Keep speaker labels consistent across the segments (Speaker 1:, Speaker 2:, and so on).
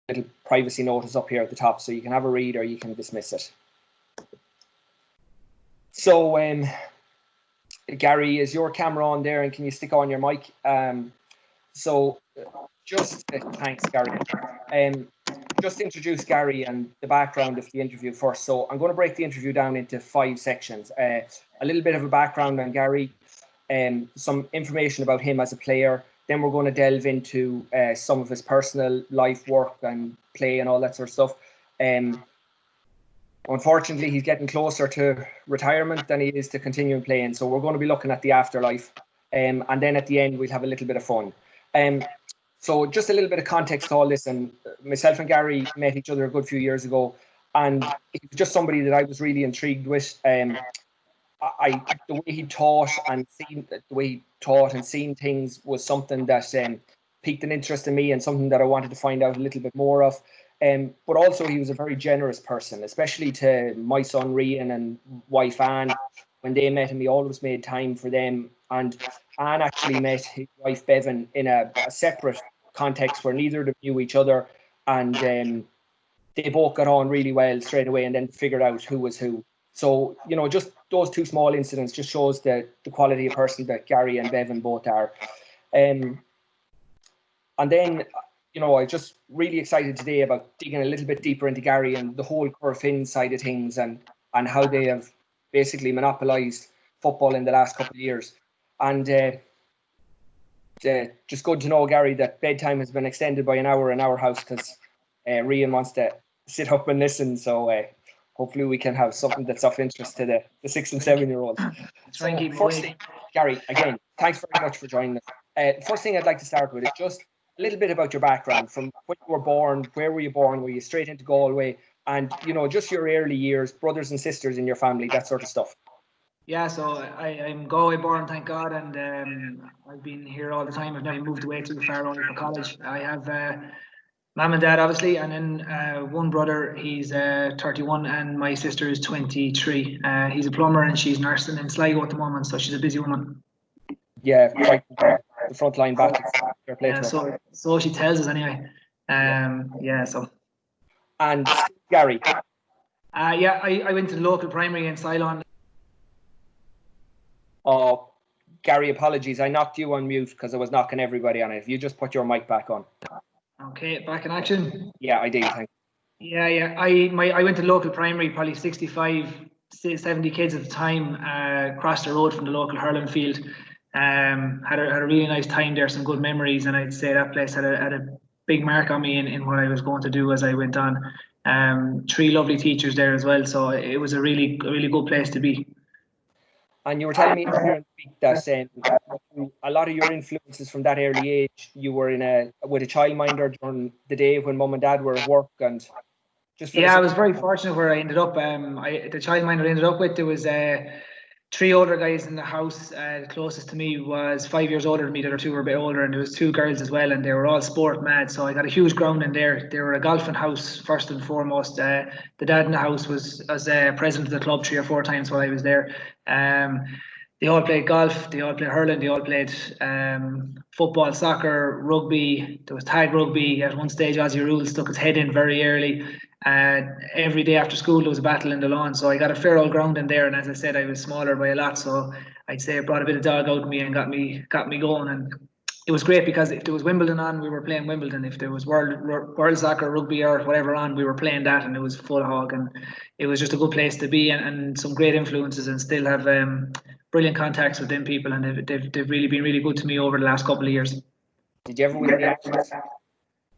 Speaker 1: little privacy notice up here at the top, so you can have a read or you can dismiss it. So, Gary, is your camera on there, and can you stick on your mic? Thanks, Gary. Just introduce Gary and the background of the interview first. So I'm going to break the interview down into 5 sections. A little bit of a background on Gary, some information about him as a player. Then we're going to delve into some of his personal life, work and play and all that sort of stuff. Unfortunately, he's getting closer to retirement than he is to continuing playing. So we're going to be looking at the afterlife. And then at the end, we'll have a little bit of fun. So just a little bit of context to all this. And myself and Gary met each other a good few years ago. And he was just somebody that I was really intrigued with. The way he taught and seen things was something that piqued an interest in me and something that I wanted to find out a little bit more of. But also he was a very generous person, especially to my son Rian and wife Anne. When they met him, he always made time for them. And Anne actually met his wife Bevan in a separate context where neither of them knew each other. And they both got on really well straight away and then figured out who was who. So, you know, just those 2 small incidents just shows the quality of person that Gary and Bevan both are. And then, you know, I'm just really excited today about digging a little bit deeper into Gary and the whole Corofin side of things and how they have basically monopolised football in the last couple of years. And just good to know, Gary, that bedtime has been extended by an hour in our house because Rian wants to sit up and listen. So hopefully we can have something that's of interest to the 6 and 7-year-olds. So first thing, Gary, again, thanks very much for joining us. First thing I'd like to start with is just a little bit about your background, from when you were born, where were you born, were you straight into Galway, and, you know, just your early years, brothers and sisters in your family, that sort of stuff.
Speaker 2: Yeah, so I'm Galway born, thank God, and I've been here all the time. I've never moved away too far only for college. I have mum and dad, obviously, and then one brother, he's 31, and my sister is 23. He's a plumber and she's nursing in Sligo at the moment, so she's a busy woman.
Speaker 1: Yeah, quite the front line battle.
Speaker 2: Yeah, so she tells us anyway. Yeah, so.
Speaker 1: And Gary?
Speaker 2: Yeah, I went to the local primary in Ceylon.
Speaker 1: Oh, Gary, apologies. I knocked you on mute because I was knocking everybody on it. If you just put your mic back on.
Speaker 2: Okay, back in action.
Speaker 1: Yeah, I did. Thank you.
Speaker 2: Yeah. I went to local primary, probably 65, 70 kids at the time. Across the road from the local hurling field. Had a really nice time there, some good memories, and I'd say that place had a big mark on me in what I was going to do as I went on. 3 lovely teachers there as well, so it was a really good place to be.
Speaker 1: And you were telling me earlier that a lot of your influences from that early age, you were with a childminder during the day when mum and dad were at work, and just
Speaker 2: I was very fortunate where I ended up. The childminder I ended up with, there was 3 older guys in the house. The closest to me was 5 years older than me. The other 2 were a bit older, and there was 2 girls as well, and they were all sport mad. So I got a huge ground in there. They were a golfing house first and foremost. The dad in the house was president of the club 3 or 4 times while I was there. They all played golf. They all played hurling. They all played football, soccer, rugby. There was tag rugby. At one stage, Ozzy Rules stuck his head in very early. Every day after school there was a battle in the lawn, so I got a fair old ground in there, and as I said, I was smaller by a lot, so I'd say it brought a bit of dog out of me and got me going. And it was great because if there was Wimbledon on, we were playing Wimbledon. If there was world soccer, rugby or whatever on, we were playing that, and it was full hog, and it was just a good place to be, and some great influences, and still have brilliant contacts with them people, and they've really been really good to me over the last couple of years.
Speaker 1: Did you ever win the actions?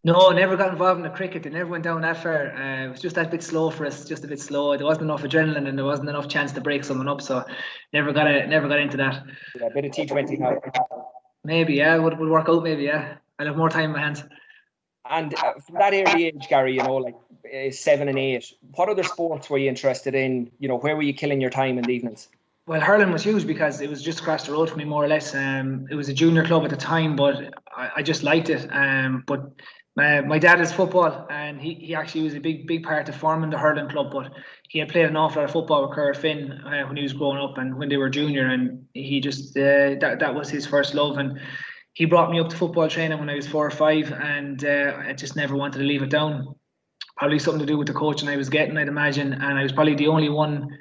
Speaker 2: No, never got involved in the cricket. They never went down that far. It was just that bit slow for us, just a bit slow. There wasn't enough adrenaline and there wasn't enough chance to break someone up, so never got into that.
Speaker 1: Yeah, a bit of T20 now.
Speaker 2: Maybe, yeah, would work out. Maybe, yeah. I'll have more time in my hands.
Speaker 1: And from that early age, Gary, you know, like 7 and 8, what other sports were you interested in? You know, where were you killing your time in the evenings?
Speaker 2: Well, hurling was huge because it was just across the road from me, more or less. It was a junior club at the time, but I just liked it. But my dad is football, and he actually was a big part of forming the hurling club. But he had played an awful lot of football with Corofin when he was growing up and when they were junior, and he just that was his first love. And he brought me up to football training when I was 4 or 5, and I just never wanted to leave it down. Probably something to do with the coaching I was getting, I'd imagine, and I was probably the only one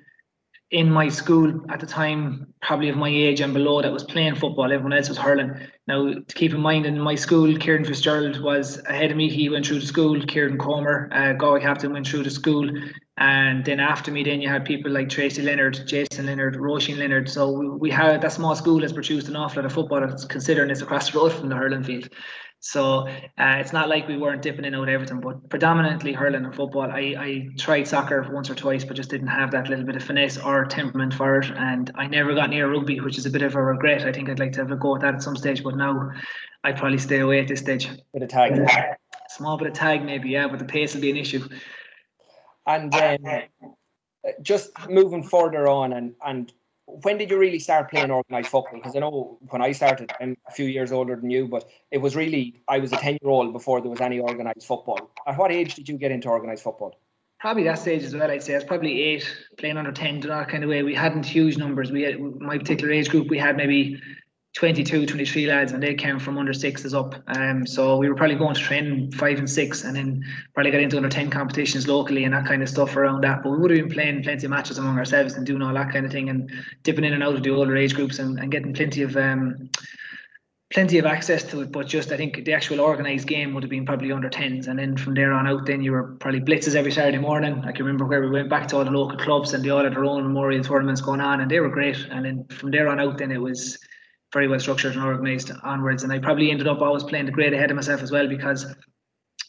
Speaker 2: in my school at the time, probably of my age and below, that was playing football. Everyone else was hurling. Now, to keep in mind, in my school, Kieran Fitzgerald was ahead of me. He went through the school. Kieran Comer, GAA captain, went through the school. And then after me, then you had people like Tracy Leonard, Jason Leonard, Roisin Leonard. So we had, that small school has produced an awful lot of footballers, considering it's across the road from the hurling field. So it's not like we weren't dipping in out everything, but predominantly hurling and football. I tried soccer once or twice, but just didn't have that little bit of finesse or temperament for it. And I never got near rugby, which is a bit of a regret. I think I'd like to have a go at that at some stage, but now I'd probably stay away at this stage.
Speaker 1: Bit of tag.
Speaker 2: Small bit of tag maybe, yeah, but the pace will be an issue.
Speaker 1: And just moving further on, and when did you really start playing organised football? Because I know when I started, I'm a few years older than you, but it was really, I was a 10-year-old before there was any organised football. At what age did you get into organised football?
Speaker 2: Probably that stage as well, I'd say. I was probably 8, playing under 10, that kind of way. We hadn't huge numbers. We had, my particular age group, we had maybe 22, 23 lads, and they came from under 6s up. So we were probably going to train 5 and 6, and then probably got into under 10 competitions locally and that kind of stuff around that. But we would have been playing plenty of matches among ourselves and doing all that kind of thing, and dipping in and out of the older age groups and getting plenty of access to it. But just, I think the actual organised game would have been probably under 10s, and then from there on out, then you were probably blitzes every Saturday morning. I can remember where we went back to all the local clubs, and they all had their own memorial tournaments going on, and they were great. And then from there on out, then it was very well structured and organised onwards. And I probably ended up always playing the grade ahead of myself as well, because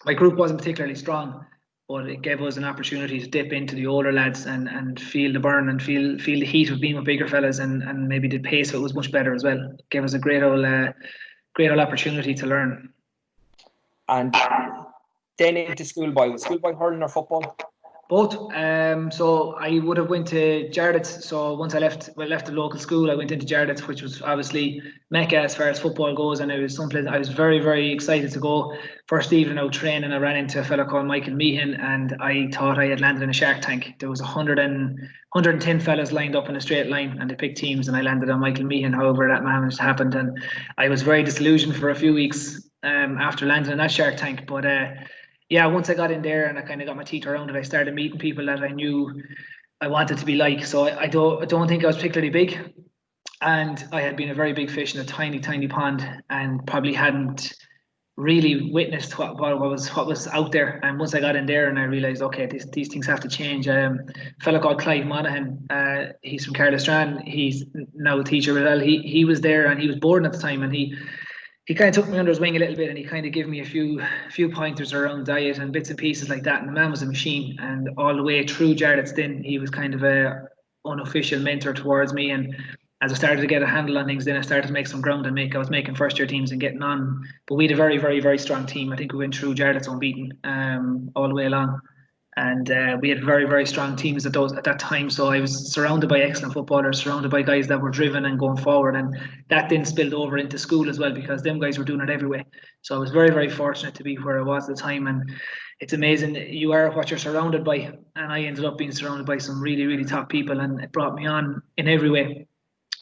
Speaker 2: my group wasn't particularly strong, but it gave us an opportunity to dip into the older lads and feel the burn and feel the heat of being with bigger fellas, and maybe the pace of it was much better as well. It gave us a great old opportunity to learn. And
Speaker 1: then into schoolboy. Was schoolboy hurling or football?
Speaker 2: Both. So I would have went to Jardet's. So once I left the local school, I went into Jardet's, which was obviously Mecca as far as football goes, and it was someplace I was very, very excited to go. First evening out training, I ran into a fella called Michael Meehan, and I thought I had landed in a shark tank. There was 110 fellas lined up in a straight line, and they picked teams, and I landed on Michael Meehan. However, that managed to happen, and I was very disillusioned for a few weeks after landing in that shark tank. But yeah, once I got in there and I kind of got my teeth around it, I started meeting people that I knew I wanted to be like. So I don't think I was particularly big, and I had been a very big fish in a tiny, tiny pond, and probably hadn't really witnessed what was out there. And once I got in there and I realised, okay, these things have to change. A fellow called Clive Monaghan, he's from Carlistrand. He's now a teacher as well. He was there, and he was boarding at the time, and he kind of took me under his wing a little bit, and he kind of gave me a few pointers around diet and bits and pieces like that. And the man was a machine, and all the way through Jardet's then he was kind of a unofficial mentor towards me. And as I started to get a handle on things, then I started to make some ground I was making first year teams and getting on. But we had a very, very, very strong team. I think we went through Jardet's unbeaten all the way along. And we had very, very strong teams at that time. So I was surrounded by excellent footballers, surrounded by guys that were driven and going forward. And that then spilled over into school as well, because them guys were doing it everywhere. So I was very, very fortunate to be where I was at the time. And it's amazing, you are what you're surrounded by. And I ended up being surrounded by some really, really top people, and it brought me on in every way.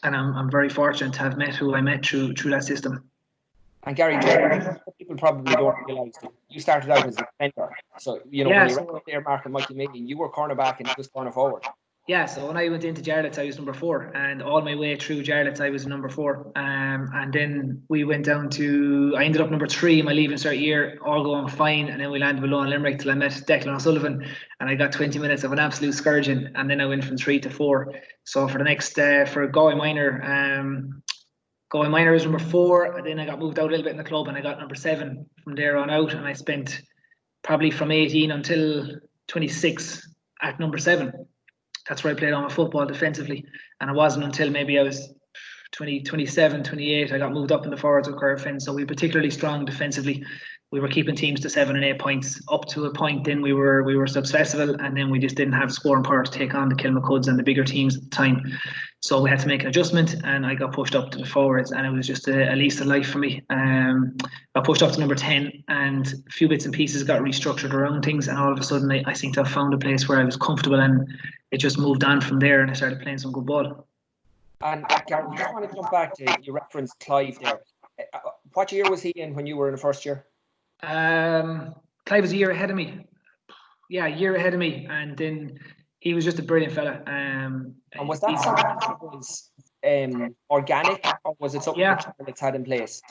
Speaker 2: And I'm very fortunate to have met who I met through that system.
Speaker 1: And Gary, people probably don't realise that you started out as a defender. So, when you were there marking Michael Meehan, you were cornerback and he was corner forward.
Speaker 2: Yeah, so when I went into Jardet's, I was number 4, and all my way through Jardet's, I was number 4. And then we went down to, I ended up number 3 in my leaving cert year, all going fine. And then we landed below in Limerick till I met Declan O'Sullivan, and I got 20 minutes of an absolute scourging. And then I went from 3 to 4. So for the next, for Galway Minor, Galway Minor was number 4, and then I got moved out a little bit in the club, and I got number 7 from there on out, and I spent probably from 18 until 26 at number 7. That's where I played all my football defensively, and it wasn't until maybe I was 27, 28 I got moved up in the forwards with Corofin. So we were particularly strong defensively. We were keeping teams to 7 and 8 points up to a point. Then we were successful, and then we just didn't have scoring power to take on the Kilmacoods and the bigger teams at the time. So we had to make an adjustment, and I got pushed up to the forwards, and it was just a lease of life for me. Got pushed up to number 10, and a few bits and pieces got restructured around things, and all of a sudden I seem to have found a place where I was comfortable, and it just moved on from there, and I started playing some good ball.
Speaker 1: And Gary, I just want to jump back to, you referenced Clive there. what year was he in when you were in the first year?
Speaker 2: Clive was a year ahead of me. Yeah, a year ahead of me, and then he was just a brilliant fella.
Speaker 1: And was that something that was organic, or was it something that Charlotte's had in place?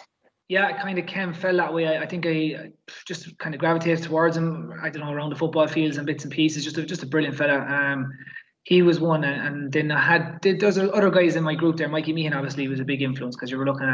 Speaker 2: Yeah, it kind of fell that way. I think I just kind of gravitated towards him. I don't know, around the football fields and bits and pieces. Just a brilliant fella. He was one, and then there's other guys in my group there. Mikey Meehan obviously was a big influence, because you were looking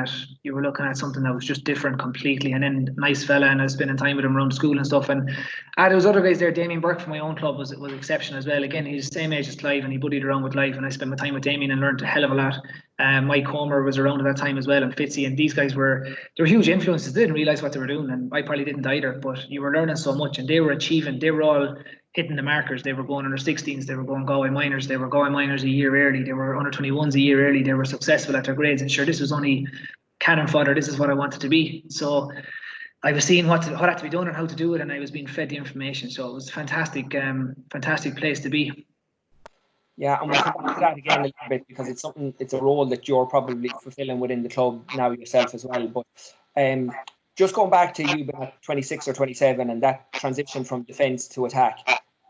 Speaker 2: at something that was just different completely. And then nice fella, and I was spending time with him around school and stuff. And there was other guys there. Damien Burke from my own club was exceptional as well. Again, he's the same age as Clive, and he buddied around with Clive. And I spent my time with Damien and learned a hell of a lot. Mike Comer was around at that time as well, and Fitzy, and these guys were huge influences. They didn't realise what they were doing, and I probably didn't either. But you were learning so much, and they were achieving. They were all hitting the markers. They were going under 16s, they were going Galway minors, they were Galway minors a year early, they were under 21s a year early, they were successful at their grades. And sure, this was only cannon fodder. This is what I wanted to be. So I was seeing what had to be done and how to do it, and I was being fed the information. So it was a fantastic place to be.
Speaker 1: Yeah, and we'll come back to that again a little bit, because it's a role that you're probably fulfilling within the club now yourself as well. But just going back to you being at 26 or 27 and that transition from defence to attack,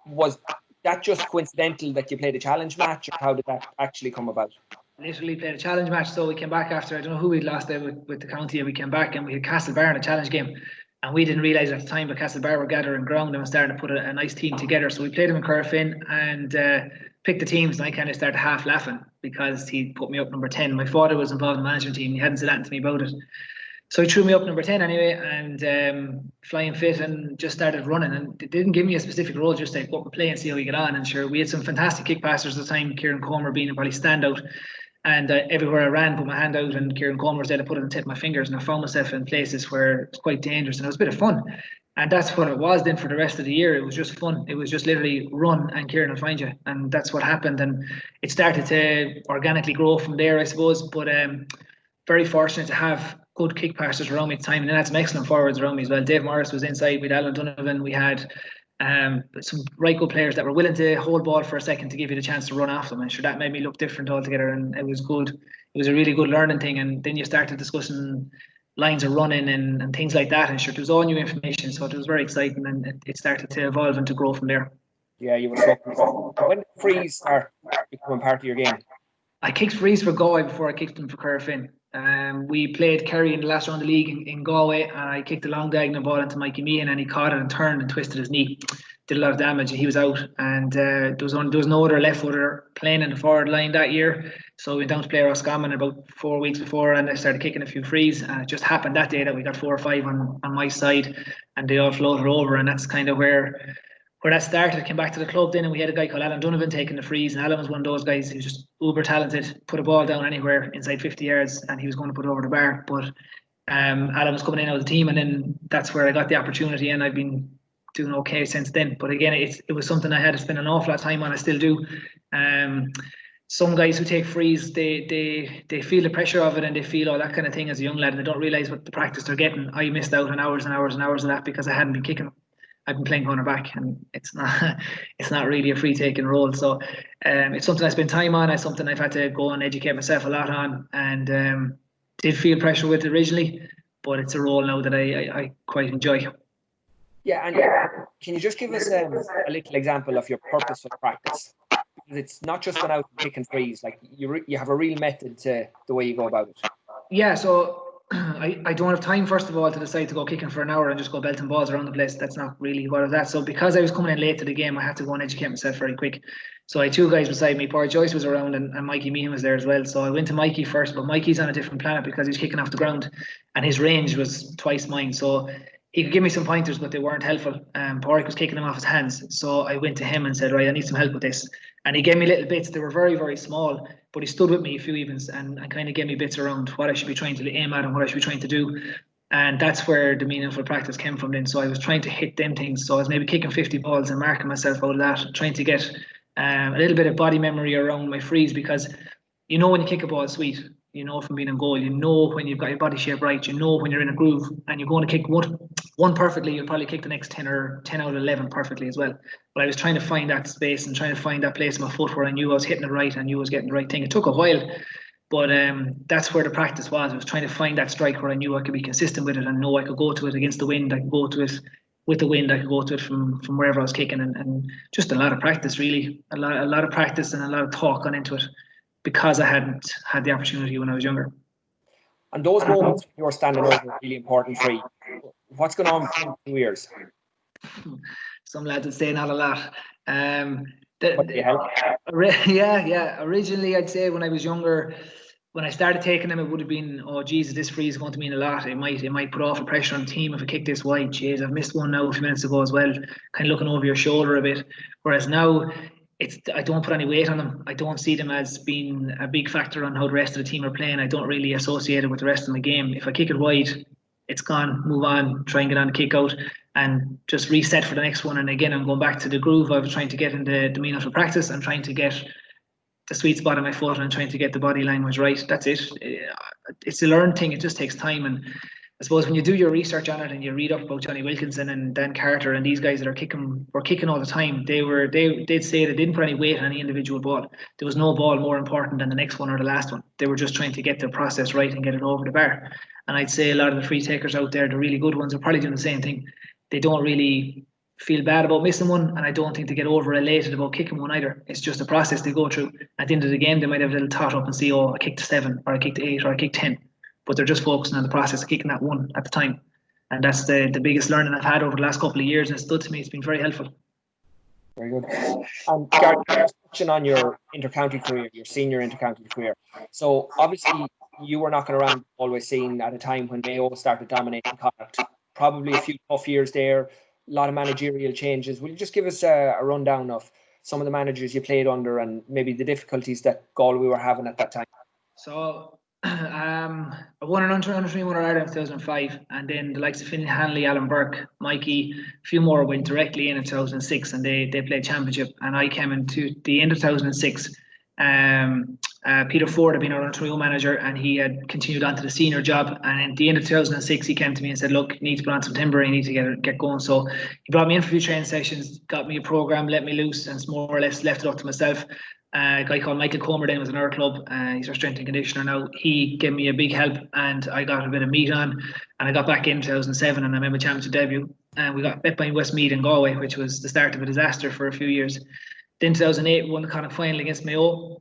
Speaker 1: was that just coincidental that you played a challenge match, or how did that actually come about?
Speaker 2: Literally played a challenge match. So we came back after, I don't know who we'd lost there with the county, and we came back and we had Castlebar in a challenge game. And we didn't realise at the time, but Castlebar were gathering ground and were starting to put a nice team together. So we played them in Corofin and picked the teams, and I kind of started half laughing because he put me up number 10. My father was involved in the management team. He hadn't said anything to me about it. So he threw me up number 10 anyway, and flying fit, and just started running. And they didn't give me a specific role, just like, go up and play and see how you get on. And sure, we had some fantastic kick passers at the time, Kieran Comer being a probably standout. And everywhere I ran, put my hand out, and Kieran Comer was there to put it on the tip of my fingers. And I found myself in places where it was quite dangerous, and it was a bit of fun. And that's what it was then for the rest of the year. It was just fun. It was just literally run and Kieran will find you. And that's what happened. And it started to organically grow from there, I suppose. But very fortunate to have good kick passers around me at the time. And then I had some excellent forwards around me as well. Dave Morris was inside with Alan Donovan. We had some right good players that were willing to hold ball for a second to give you the chance to run off them. And sure, that made me look different altogether. And it was good. It was a really good learning thing. And then you started discussing lines of running and things like that. And sure, it was all new information. So it was very exciting, and it started to evolve and to grow from there.
Speaker 1: Yeah, you were so. When did frees start becoming part of your game?
Speaker 2: I kicked frees for Galway before I kicked them for Corofin. We played Kerry in the last round of the league in Galway, and I kicked a long diagonal ball into Mikey Meehan, and he caught it and turned and twisted his knee. Did a lot of damage, and he was out. And there was no other left footer playing in the forward line that year. So we went down to play Roscommon about 4 weeks before, and I started kicking a few frees. And it just happened that day that we got 4 or 5 on my side, and they all floated over. And that's kind of where that started. I came back to the club then, and we had a guy called Alan Donovan taking the frees. And Alan was one of those guys who was just uber talented, put a ball down anywhere inside 50 yards, and he was going to put it over the bar. But Alan was coming in out of the team, and then that's where I got the opportunity, and I've been doing okay since then. But again, it was something I had to spend an awful lot of time on. I still do. Some guys who take frees, they feel the pressure of it, and they feel all that kind of thing as a young lad, and they don't realise what the practice they're getting. I missed out on hours and hours and hours of that because I hadn't been kicking. I've been playing cornerback, and it's not really a free taking role. So it's something I spend time on. It's something I've had to go and educate myself a lot on, and did feel pressure with it originally, but it's a role now that I quite enjoy.
Speaker 1: Yeah, and can you just give us a little example of your purposeful practice? Because it's not just going out and kicking frees. Like you have a real method to the way you go about it.
Speaker 2: Yeah, so I don't have time, first of all, to decide to go kicking for an hour and just go belting balls around the place. That's not really what I was at. So because I was coming in late to the game, I had to go and educate myself very quick. So I had 2 guys beside me. Paul Joyce was around, and Mikey Meehan was there as well. So I went to Mikey first, but Mikey's on a different planet because he's kicking off the ground, and his range was twice mine. So he could give me some pointers, but they weren't helpful. Pádraig was kicking them off his hands. So I went to him and said, right, I need some help with this. And he gave me little bits. They were very, very small, but he stood with me a few evens and kind of gave me bits around what I should be trying to aim at and what I should be trying to do. And that's where the meaningful practice came from then. So I was trying to hit them things. So I was maybe kicking 50 balls and marking myself out of that, trying to get a little bit of body memory around my frees, because you know when you kick a ball sweet, you know from being in goal, you know when you've got your body shape right, you know when you're in a groove, and you're going to kick one perfectly, you'll probably kick the next 10 out of 11 perfectly as well. But I was trying to find that space and trying to find that place in my foot where I knew I was hitting it right, I knew I was getting the right thing. It took a while, But that's where the practice was. I was trying to find that strike where I knew I could be consistent with it and know I could go to it against the wind. I could go to it with the wind. I could go to it from wherever I was kicking, and just a lot of practice, really. A lot of practice and a lot of thought gone into it because I hadn't had the opportunity when I was younger.
Speaker 1: And those moments you're standing over are really important for you. What's going on for 2 years?
Speaker 2: Some lads would say not a lot.
Speaker 1: Yeah.
Speaker 2: Originally, I'd say when I was younger, when I started taking them, it would have been, oh Jesus, this free is going to mean a lot. It might put awful pressure on the team if I kick this wide. Jeez, I've missed one now a few minutes ago as well. Kind of looking over your shoulder a bit. Whereas now, I don't put any weight on them. I don't see them as being a big factor on how the rest of the team are playing. I don't really associate it with the rest of the game. If I kick it wide, it's gone. Move on. Try and get on the kick out and just reset for the next one. And again, I'm going back to the groove of trying to get into the meaningful practice and trying to get the sweet spot of my foot and trying to get the body language right. That's it. It's a learned thing. It just takes time. And I suppose when you do your research on it and you read up about Johnny Wilkinson and Dan Carter and these guys that were kicking all the time, they'd say they didn't put any weight on any individual ball. There was no ball more important than the next one or the last one. They were just trying to get their process right and get it over the bar. And I'd say a lot of the free takers out there, the really good ones, are probably doing the same thing. They don't really feel bad about missing one, and I don't think they get over elated about kicking one either. It's just a process they go through. At the end of the game, they might have a little tot up and see, oh, I kicked 7, or I kicked 8, or I kicked 10. But they're just focusing on the process of kicking that one at the time. And that's the biggest learning I've had over the last couple of years, and it's stood to me. It's been very helpful.
Speaker 1: Very good. And Gary, touching on your inter-county career, your senior inter-county career. So obviously you were knocking around always seen at a time when Mayo started dominating Connacht. Probably a few tough years there, a lot of managerial changes. Will you just give us a rundown of some of the managers you played under and maybe the difficulties that Galway were having at that time?
Speaker 2: So I won an under-21 Ireland in 2005, and then the likes of Finlay Hanley, Alan Burke, Mikey, a few more went directly in 2006, and they played championship. And I came into the end of 2006. Peter Ford had been our under-21 manager, and he had continued on to the senior job. And at the end of 2006, he came to me and said, "Look, you need to put on some timber. You need to get going." So he brought me in for a few training sessions, got me a program, let me loose, and more or less left it up to myself. A guy called Michael Comer then was in our club. He's our strength and conditioner now. He gave me a big help, and I got a bit of meat on. And I got back in 2007, and I made my championship debut. And we got bet by Westmeath in Galway, which was the start of a disaster for a few years. Then 2008, we won the Connacht final against Mayo.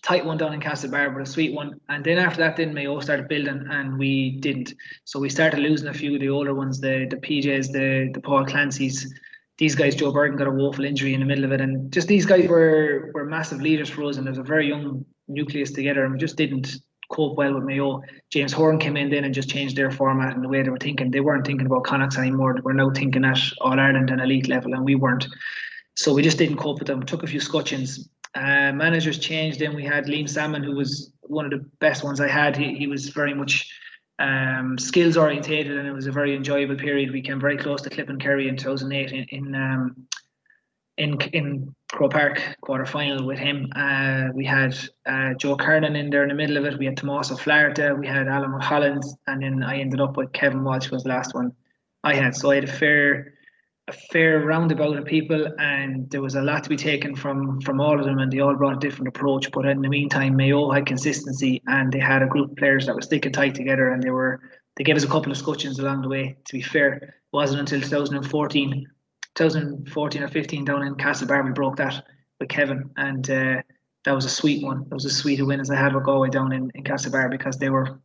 Speaker 2: Tight one down in Castlebar, but a sweet one. And then after that, then Mayo started building, and we didn't. So we started losing a few of the older ones, the PJs, the Paul Clancy's. These guys, Joe Burton got a woeful injury in the middle of it, and just these guys were massive leaders for us, and there's a very young nucleus together, and we just didn't cope well with Mayo. James Horan came in then and just changed their format and the way they were thinking. They weren't thinking about Connachts anymore. They were now thinking at All-Ireland and elite level, and we weren't. So we just didn't cope with them. Took a few scutchings. Managers changed. Then we had Liam Salmon, who was one of the best ones I had. He was very much skills orientated, and it was a very enjoyable period. We came very close to Clip Kerry in 2008 in Crow Park quarter final with him. We had Joe Kernan in there in the middle of it. We had Tomás O'Flaherty, we had Alan Mulholland, and then I ended up with Kevin Walsh was the last one I had. So I had a fair roundabout of people, and there was a lot to be taken from all of them, and they all brought a different approach. But in the meantime, Mayo had consistency, and they had a group of players that were sticking tight together, and they gave us a couple of scutchings along the way. To be fair, it wasn't until 2014 or 15 down in Castlebar we broke that with Kevin, and that was a sweet one. That was as sweet a win as I had with Galway down in Castlebar, because they were,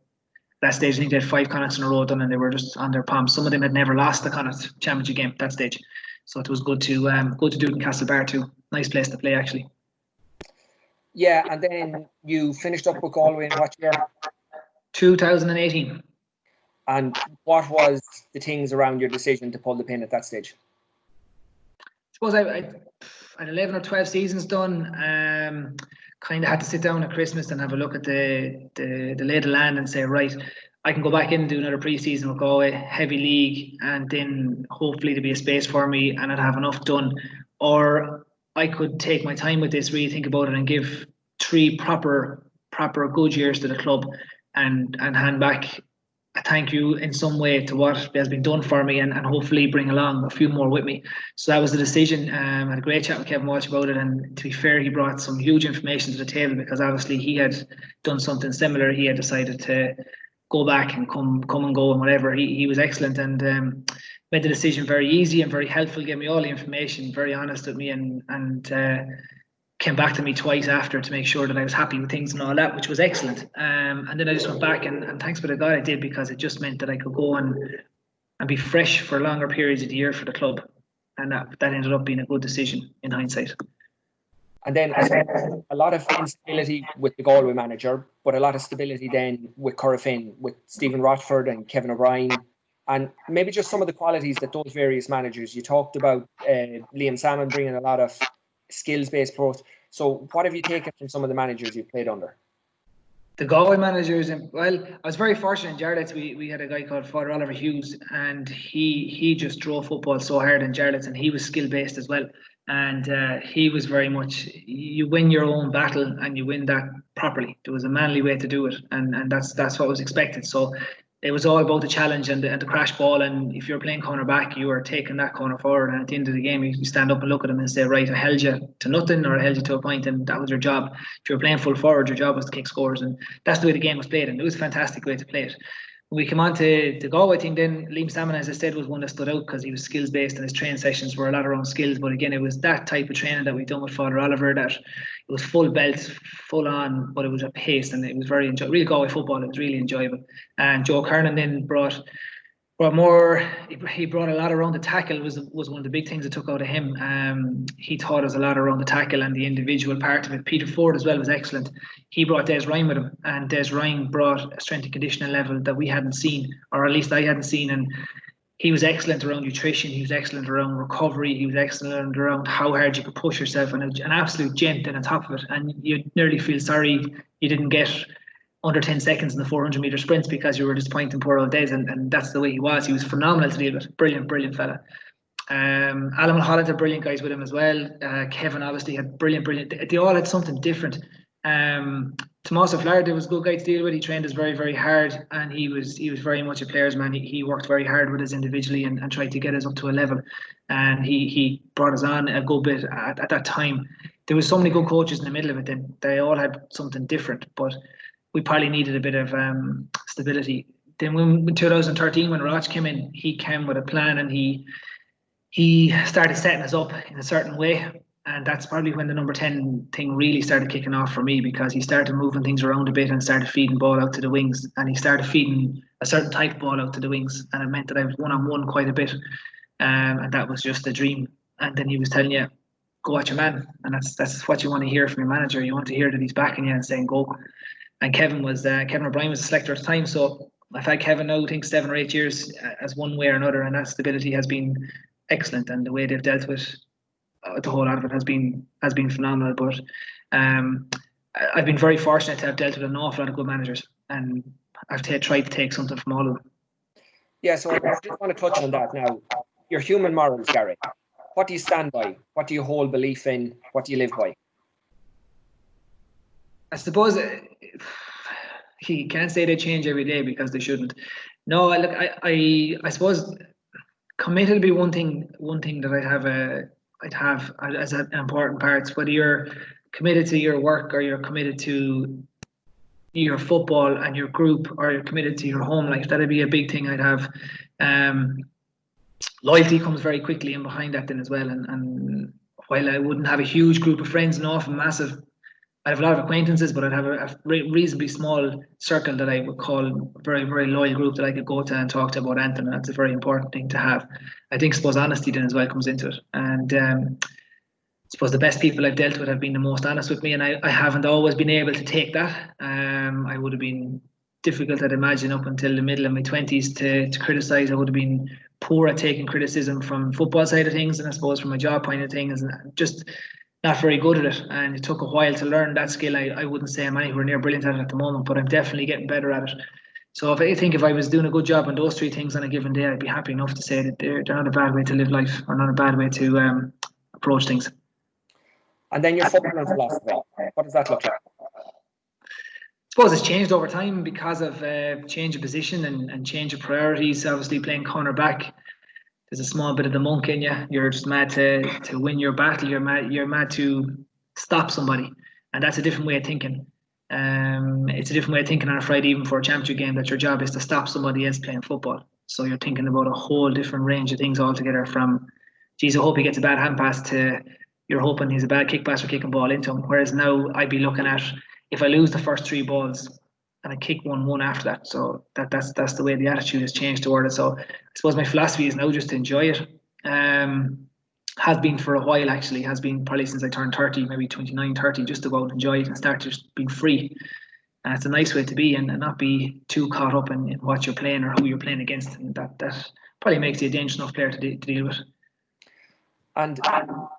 Speaker 2: that stage, I think they had 5 Connachts in a row done, and they were just on their palms. Some of them had never lost the Connacht championship game at that stage, so it was good to do it in Castlebar too. Nice place to play, actually.
Speaker 1: Yeah, and then you finished up with Galway in what year?
Speaker 2: 2018.
Speaker 1: And what was the things around your decision to pull the pin at that stage?
Speaker 2: I suppose I had 11 or 12 seasons done. Kind of had to sit down at Christmas and have a look at the lay of the land and say, right, I can go back in and do another pre-season with Galway, heavy league, and then hopefully there'll be a space for me and I'd have enough done. Or I could take my time with this, really think about it, and give 3 proper good years to the club and hand back a thank you in some way to what has been done for me, and hopefully bring along a few more with me. So that was the decision. I had a great chat with Kevin Walsh about it, and to be fair, he brought some huge information to the table, because obviously he had done something similar. He had decided to go back and come and go and whatever. He was excellent, and made the decision very easy and very helpful, gave me all the information, very honest with me, and came back to me twice after to make sure that I was happy with things and all that, which was excellent. And then I just went back, and thanks be to God I did, because it just meant that I could go and be fresh for longer periods of the year for the club. And that ended up being a good decision in hindsight.
Speaker 1: And then a lot of instability with the Galway manager, but a lot of stability then with Corofin, with Stephen Rochford and Kevin O'Brien, and maybe just some of the qualities that those various managers. You talked about Liam Salmon bringing a lot of skills-based approach. So what have you taken from some of the managers you've played under?
Speaker 2: The Galway managers, well, I was very fortunate in Jarlath's. We had a guy called Father Oliver Hughes, and he just drove football so hard in Jarlath's, and he was skill-based as well. And he was very much, you win your own battle and you win that properly. There was a manly way to do it, and that's what was expected. So it was all about the challenge and the crash ball. And if you're playing corner back, you are taking that corner forward. And at the end of the game, you stand up and look at them and say, right, I held you to nothing, or I held you to a point, and that was your job. If you were playing full forward, your job was to kick scores. And that's the way the game was played. And it was a fantastic way to play it. When we came on to the Galway thing, then Liam Salmon, as I said, was one that stood out because he was skills based, and his training sessions were a lot around skills. But again, it was that type of training that we've done with Father Oliver, that it was full belt, full on, but it was a pace, and it was very enjoyable. Real Galway football, it was really enjoyable. And Joe Kernan then brought more. He brought a lot around the tackle. Was one of the big things that took out of him. He taught us a lot around the tackle and the individual part of it. Peter Ford as well was excellent. He brought Des Ryan with him, and Des Ryan brought a strength and conditioning level that we hadn't seen, or at least I hadn't seen. And he was excellent around nutrition. He was excellent around recovery. He was excellent around how hard you could push yourself, and an absolute gent on top of it. And you nearly feel sorry you didn't get under 10 seconds in the 400-meter sprints because you were disappointing poor old Des, and that's the way he was. He was phenomenal to deal with. Brilliant fella. Alan Mulholland had brilliant guys with him as well. Kevin obviously had brilliant. They all had something different. Tommaso Flaherty was a good guy to deal with. He trained us very, very hard, and he was very much a player's man. He worked very hard with us individually and tried to get us up to a level. And he brought us on a good bit at that time. There was so many good coaches in the middle of it. Then they all had something different, but we probably needed a bit of stability. Then in 2013, when Roch came in, he came with a plan, and he started setting us up in a certain way. And that's probably when the number 10 thing really started kicking off for me, because he started moving things around a bit and started feeding ball out to the wings. And he started feeding a certain type of ball out to the wings. And it meant that I was one-on-one quite a bit. And that was just a dream. And then he was telling you, go at your man. And that's what you want to hear from your manager. You want to hear that he's backing you and saying, go. And Kevin O'Brien was the selector at the time, so I've had Kevin now, I think 7 or 8 years as one way or another, and that stability has been excellent, and the way they've dealt with the whole lot of it has been phenomenal. But I've been very fortunate to have dealt with an awful lot of good managers, and I've tried to take something from all of them.
Speaker 1: Yeah, so I just want to touch on that now. Your human morals, Gary. What do you stand by? What do you hold belief in? What do you live by?
Speaker 2: I suppose you can't say they change every day, because they shouldn't. No, look, I suppose committed would be one thing that I'd have as an important part. Whether you're committed to your work, or you're committed to your football and your group, or you're committed to your home life, that'd be a big thing I'd have. Loyalty comes very quickly in behind that then as well. And while I wouldn't have a huge group of friends, and often massive, I have a lot of acquaintances, but I'd have a reasonably small circle that I would call a very, very loyal group that I could go to and talk to about anything. And that's a very important thing to have. I suppose honesty then as well comes into it. And I suppose the best people I've dealt with have been the most honest with me, and I haven't always been able to take that. I would have been difficult, I'd imagine, up until the middle of my 20s to criticise. I would have been poor at taking criticism from football side of things, and I suppose from my job point of things, and just not very good at it. And it took a while to learn that skill. I wouldn't say I'm anywhere near brilliant at it at the moment, but I'm definitely getting better at it. So if I was doing a good job on those 3 things on a given day, I'd be happy enough to say that they're not a bad way to live life, or not a bad way to approach things.
Speaker 1: And then your football philosophy, what does that look like?
Speaker 2: suppose it's changed over time because of change of position and change of priorities. Obviously, playing cornerback, there's a small bit of the monk in you. You're just mad to win your battle. You're mad to stop somebody, and that's a different way of thinking. It's a different way of thinking on a Friday evening for a championship game, that your job is to stop somebody else playing football. So you're thinking about a whole different range of things altogether, from, geez, I hope he gets a bad hand pass, to you're hoping he's a bad kick pass or kicking ball into him. Whereas now I'd be looking at, if I lose the first 3 balls and I kick 1-1 after that. So that's the way the attitude has changed toward it. So I suppose my philosophy is now just to enjoy it. Has been for a while, actually. Has been probably since I turned 30, maybe 29, 30, just to go out and enjoy it and start just being free. And it's a nice way to be, and not be too caught up in what you're playing or who you're playing against. And that probably makes you a dangerous enough player to deal with.
Speaker 1: And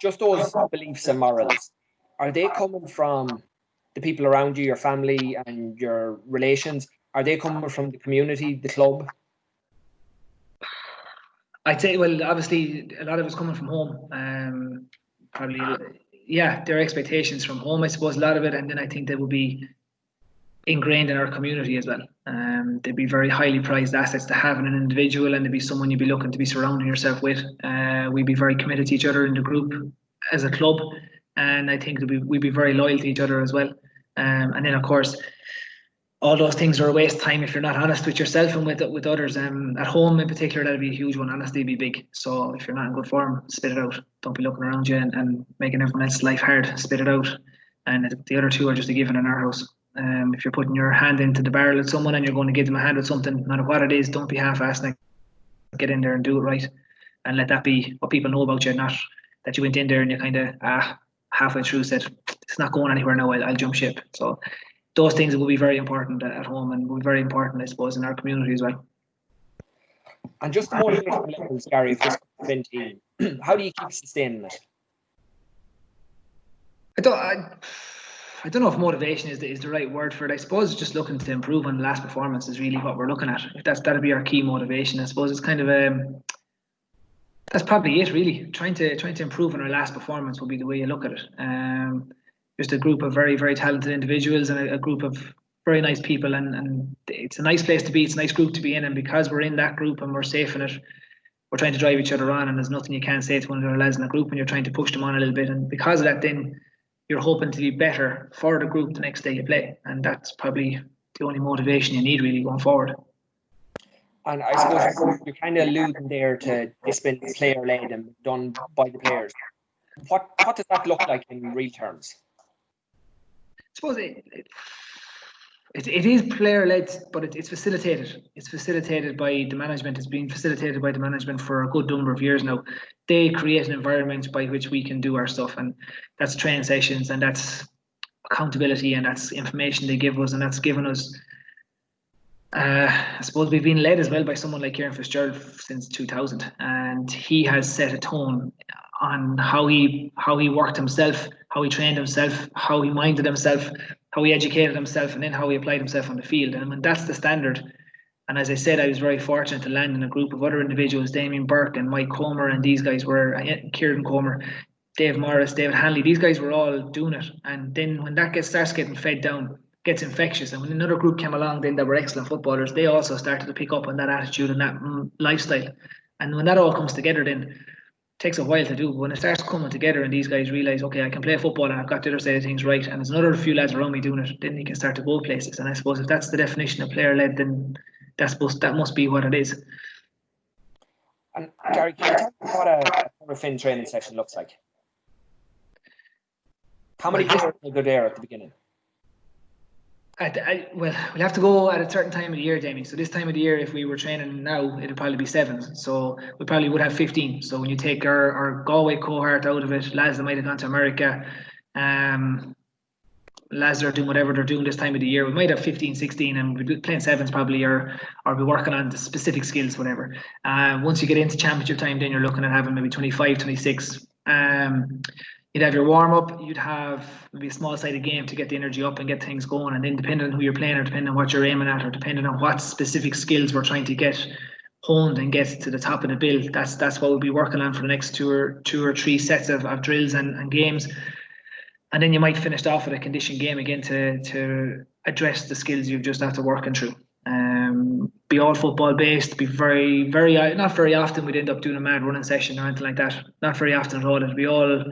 Speaker 1: just those beliefs and morals, are they coming from the people around you, your family and your relations? Are they coming from the community, the club?
Speaker 2: I'd say, well, obviously a lot of it's coming from home. Probably, yeah, their expectations from home, I suppose, a lot of it. And then I think they will be ingrained in our community as well. They'd be very highly prized assets to have in an individual, and to be someone you'd be looking to be surrounding yourself with. We'd be very committed to each other in the group as a club, and I think we'd be very loyal to each other as well. And then, of course, all those things are a waste of time if you're not honest with yourself and with others. At home in particular, that'd be a huge one. Honesty would be big. So if you're not in good form, spit it out. Don't be looking around you and making everyone else's life hard. Spit it out. And the other 2 are just a given in our house. If you're putting your hand into the barrel at someone and you're going to give them a hand with something, no matter what it is, don't be half-assed. Get in there and do it right, and let that be what people know about you, not that you went in there and you kind of halfway through said, it's not going anywhere now, I'll jump ship. So those things will be very important at home, and will be very important, I suppose, in our community as well.
Speaker 1: And just the motivational levels, Gary, of this team, how do you keep sustaining it?
Speaker 2: I don't know if motivation is the right word for it. I suppose just looking to improve on the last performance is really what we're looking at. If that'd be our key motivation, I suppose. It's kind of that's probably it, really. Trying to improve on our last performance will be the way you look at it. Just a group of very, very talented individuals, and a group of very nice people, and it's a nice place to be. It's a nice group to be in, and because we're in that group and we're safe in it, we're trying to drive each other on, and there's nothing you can say to one of the lads in the group, and you're trying to push them on a little bit, and because of that, then you're hoping to be better for the group the next day you play, and that's probably the only motivation you need really going forward.
Speaker 1: And I suppose you're kind of alluding there to this being player-led and done by the players. What does that look like in real terms?
Speaker 2: I suppose it is player-led, but it's facilitated. It's facilitated by the management. It's been facilitated by the management for a good number of years now. They create an environment by which we can do our stuff, and that's training sessions, and that's accountability, and that's information they give us, and that's given us. I suppose we've been led as well by someone like Kieran Fitzgerald since 2000, and he has set a tone on how he worked himself, how he trained himself, how he minded himself, how he educated himself, and then how he applied himself on the field. And when that's the standard, and as I said, I was very fortunate to land in a group of other individuals, Damien Burke and Mike Comer, and these guys were, Kieran Comer, Dave Morris, David Hanley, these guys were all doing it. And then when that starts getting fed down, gets infectious, and when another group came along then that were excellent footballers, they also started to pick up on that attitude and that lifestyle. And when that all comes together, then it takes a while to do, but when it starts coming together and these guys realise, okay, I can play football and I've got the other side of things right, and there's another few lads around me doing it, then you can start to go places. And I suppose if that's the definition of player-led, then that must be what it is.
Speaker 1: And Gary, can you tell me what a Corofin training session looks like? How many players will go there at the beginning?
Speaker 2: Well, we'll have to go at a certain time of the year, Jamie. So this time of the year, if we were training now, it'd probably be 7. So we probably would have 15. So when you take our Galway cohort out of it, lads that might have gone to America, lads that are doing whatever they're doing this time of the year, we might have 15, 16, and we'd be playing 7s probably, or be working on the specific skills, whatever. Once you get into championship time, then you're looking at having maybe 25, 26. You'd have your warm-up, you'd have maybe a small-sided game to get the energy up and get things going, and then depending on who you're playing, or depending on what you're aiming at, or depending on what specific skills we're trying to get honed and get to the top of the bill, that's what we'll be working on for the next two or three sets of drills and games. And then you might finish off with a conditioned game again to address the skills you've just after working through. Be all football based. Be very, very not very often we'd end up doing a mad running session or anything like that. Not very often at all. It'd be all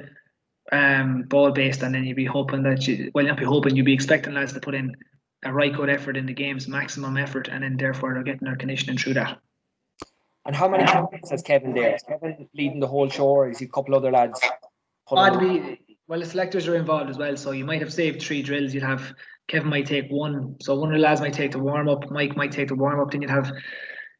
Speaker 2: ball based, and then you'd be hoping that not be hoping, you'd be expecting lads to put in a right good effort in the games, maximum effort, and then therefore they're getting their conditioning through that.
Speaker 1: And how many times has Kevin there? Is Kevin leading the whole show, or is he a couple other lads?
Speaker 2: The selectors are involved as well, so you might have saved 3 drills. You'd have Kevin might take one, so one of the lads might take the warm up, Mike might take the warm up, then you'd have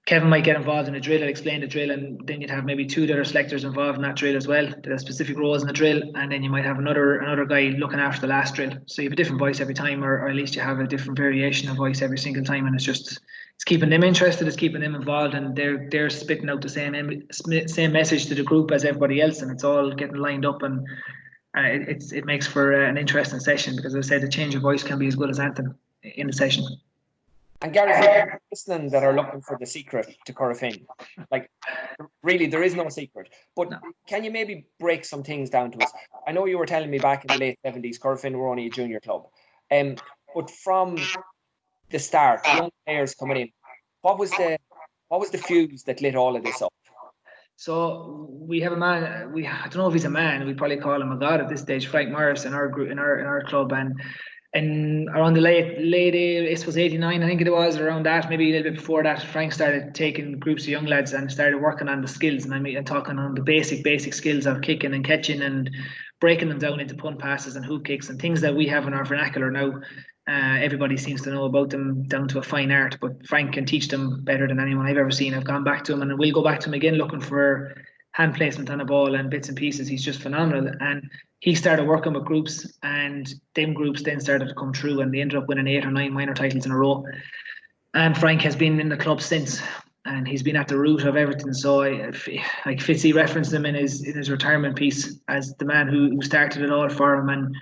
Speaker 2: Kevin might get involved in a drill and explain the drill, and then you'd have maybe 2 other selectors involved in that drill as well. There are specific roles in the drill, and then you might have another guy looking after the last drill. So you have a different voice every time, or at least you have a different variation of voice every single time, and it's keeping them interested, it's keeping them involved, and they're spitting out the same message to the group as everybody else, and it's all getting lined up, and it makes for an interesting session, because as I said, the change of voice can be as good as anything in the session.
Speaker 1: And Gary, for people listening that are looking for the secret to Corofin, like, really, there is no secret. But can you maybe break some things down to us? I know you were telling me back in the late 70s, Corofin were only a junior club. But from the start, young players coming in, what was the fuse that lit all of this up?
Speaker 2: So we have a man. I don't know if he's a man. We'd probably call him a god at this stage. Frank Morris in our group, in our club, and around the late I suppose 89, I think it was, around that, maybe a little bit before that, Frank started taking groups of young lads and started working on the skills, and talking on the basic skills of kicking and catching and breaking them down into punt passes and hoop kicks and things that we have in our vernacular now. Everybody seems to know about them down to a fine art, but Frank can teach them better than anyone I've ever seen. I've gone back to him, and we'll go back to him again looking for hand placement on a ball and bits and pieces. He's just phenomenal, and he started working with groups, and them groups then started to come through, and they ended up winning 8 or 9 minor titles in a row. And Frank has been in the club since, and he's been at the root of everything. So like Fitzy referenced him in his retirement piece as the man who started it all for him, and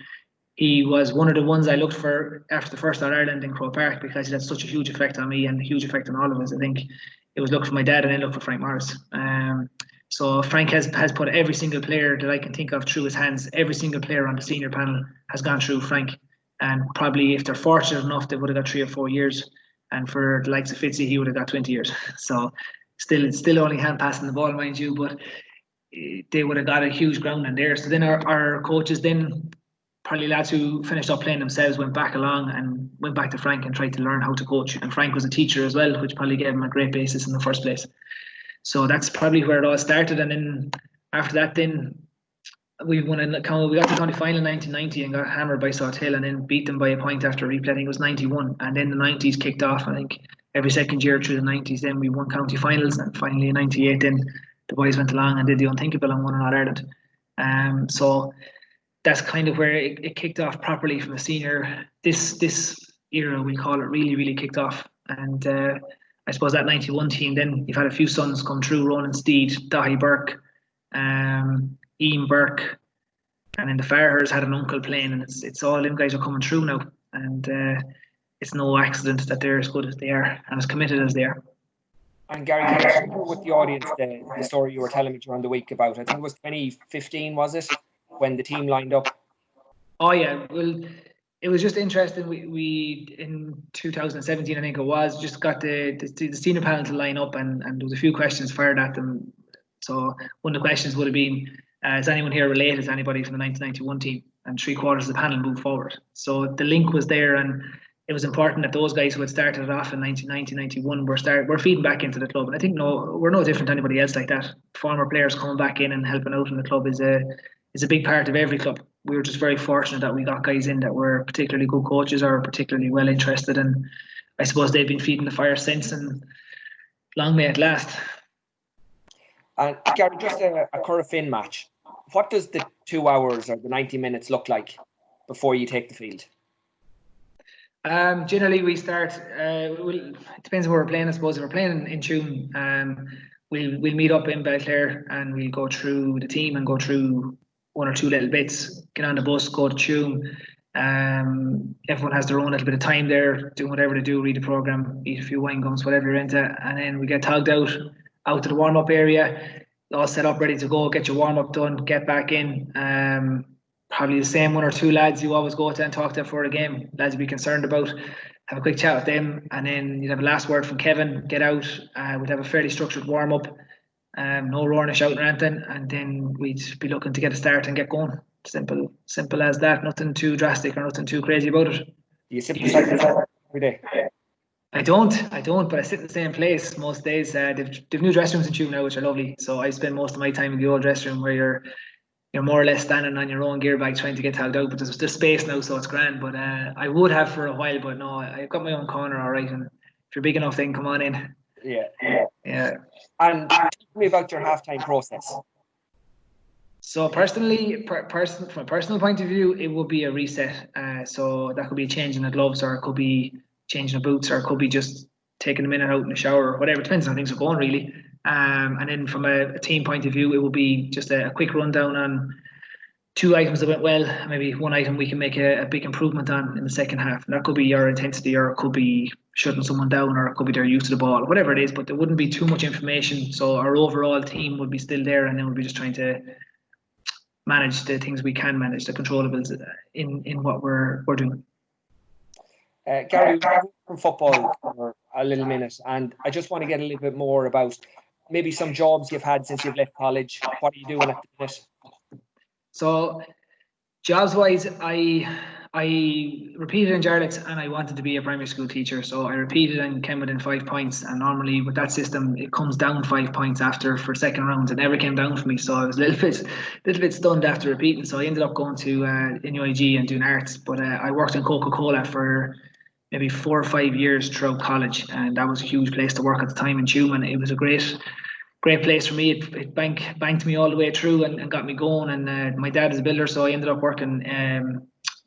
Speaker 2: he was one of the ones I looked for after the first All-Ireland in Croke Park, because he had such a huge effect on me and a huge effect on all of us. I think it was look for my dad and then look for Frank Morris. So Frank has put every single player that I can think of through his hands. Every single player on the senior panel has gone through Frank, and probably if they're fortunate enough, they would have got 3 or 4 years. And for the likes of Fitzy, he would have got 20 years. So it's still only hand passing the ball, mind you, but they would have got a huge ground in there. So then our coaches then, probably lads who finished up playing themselves, went back to Frank and tried to learn how to coach. And Frank was a teacher as well, which probably gave him a great basis in the first place. So that's probably where it all started. And then after that, then we got the county final in 1990 and got hammered by South Hill, and then beat them by a point after replay. I think it was 91. And then the 90s kicked off. I think every second year through the 90s, then we won county finals. And finally in 98, then the boys went along and did the unthinkable and won an All-Ireland. So that's kind of where it kicked off properly from a senior. This era, we call it, really, really kicked off. And I suppose that 91 team, then you've had a few sons come through: Ronan Steed, Dahi Burke, Ian Burke, and then the Farhers had an uncle playing, and it's all them guys are coming through now. And it's no accident that they're as good as they are and as committed as they are.
Speaker 1: And Gary, can you share with the audience the story you were telling me during the week about, I think it was 2015, was it, when the team lined up?
Speaker 2: Oh yeah, well, it was just interesting. We in 2017, I think it was, just got the senior panel to line up, and there was a few questions fired at them. So one of the questions would have been, is anyone here related to anybody from the 1991 team? And 3/4 of the panel moved forward. So the link was there, and it was important that those guys who had started it off in 1990, 91 were feeding back into the club. And I think we're no different to anybody else like that. Former players coming back in and helping out in the club is a big part of every club. We were just very fortunate that we got guys in that were particularly good coaches or particularly well interested, and I suppose they've been feeding the fire since, and long may it last.
Speaker 1: And Gary, just a Corofin match, what does the 2 hours or the 90 minutes look like before you take the field?
Speaker 2: Generally we start, it depends on where we're playing. I suppose if we're playing in Tune, we'll meet up in Belclare and we'll go through the team and go through 1 or 2 little bits, get on the bus, go to Tune. Everyone has their own little bit of time there, doing whatever they do, read the programme, eat a few wine gums, whatever you're into, and then we get togged out to the warm-up area, all set up, ready to go, get your warm-up done, get back in. probably the same one or two lads you always go to and talk to for a game, lads you'd be concerned about. Have a quick chat with them, and then you'd have a last word from Kevin, get out. We'd have a fairly structured warm-up, no roaring and shouting or anything, and then we'd be looking to get a start and get going. Simple as that. Nothing too drastic or nothing too crazy about it.
Speaker 1: You sit beside yourself every day?
Speaker 2: I don't, but I sit in the same place most days. They've new dressing rooms in Tuam now, which are lovely. So I spend most of my time in the old dressing room where you're more or less standing on your own gear bag trying to get tagged out. But there's space now, so it's grand. But I would have for a while, but no, I've got my own corner, all right. And if you're big enough, then come on in.
Speaker 1: Yeah. And tell me about your halftime process.
Speaker 2: So personally, from a personal point of view, it would be a reset. So that could be changing the gloves, or it could be changing the boots, or it could be just taking a minute out in the shower, or whatever. It depends on how things are going, really. And then from a team point of view, it will be just a quick rundown on 2 items that went well, maybe 1 item we can make a big improvement on in the second half. And that could be your intensity, or it could be shutting someone down, or it could be their use of the ball, whatever it is. But there wouldn't be too much information. So our overall team would be still there, and then we'll be just trying to manage the things we can manage, the controllables in what we're doing.
Speaker 1: Gary, we're from football for a little minute, and I just want to get a little bit more about maybe some jobs you've had since you've left college. What are you doing at the minute?
Speaker 2: So, jobs-wise, I repeated in Jarlath, and I wanted to be a primary school teacher. So I repeated and came within 5 points. And normally with that system, it comes down 5 points for second rounds. It never came down for me, so I was a little bit stunned after repeating. So I ended up going to NUIG and doing arts. But I worked in Coca-Cola for maybe 4 or 5 years throughout college, and that was a huge place to work at the time in Tuam, and it was a great place for me. It banked me all the way through and got me going. And my dad is a builder, so I ended up working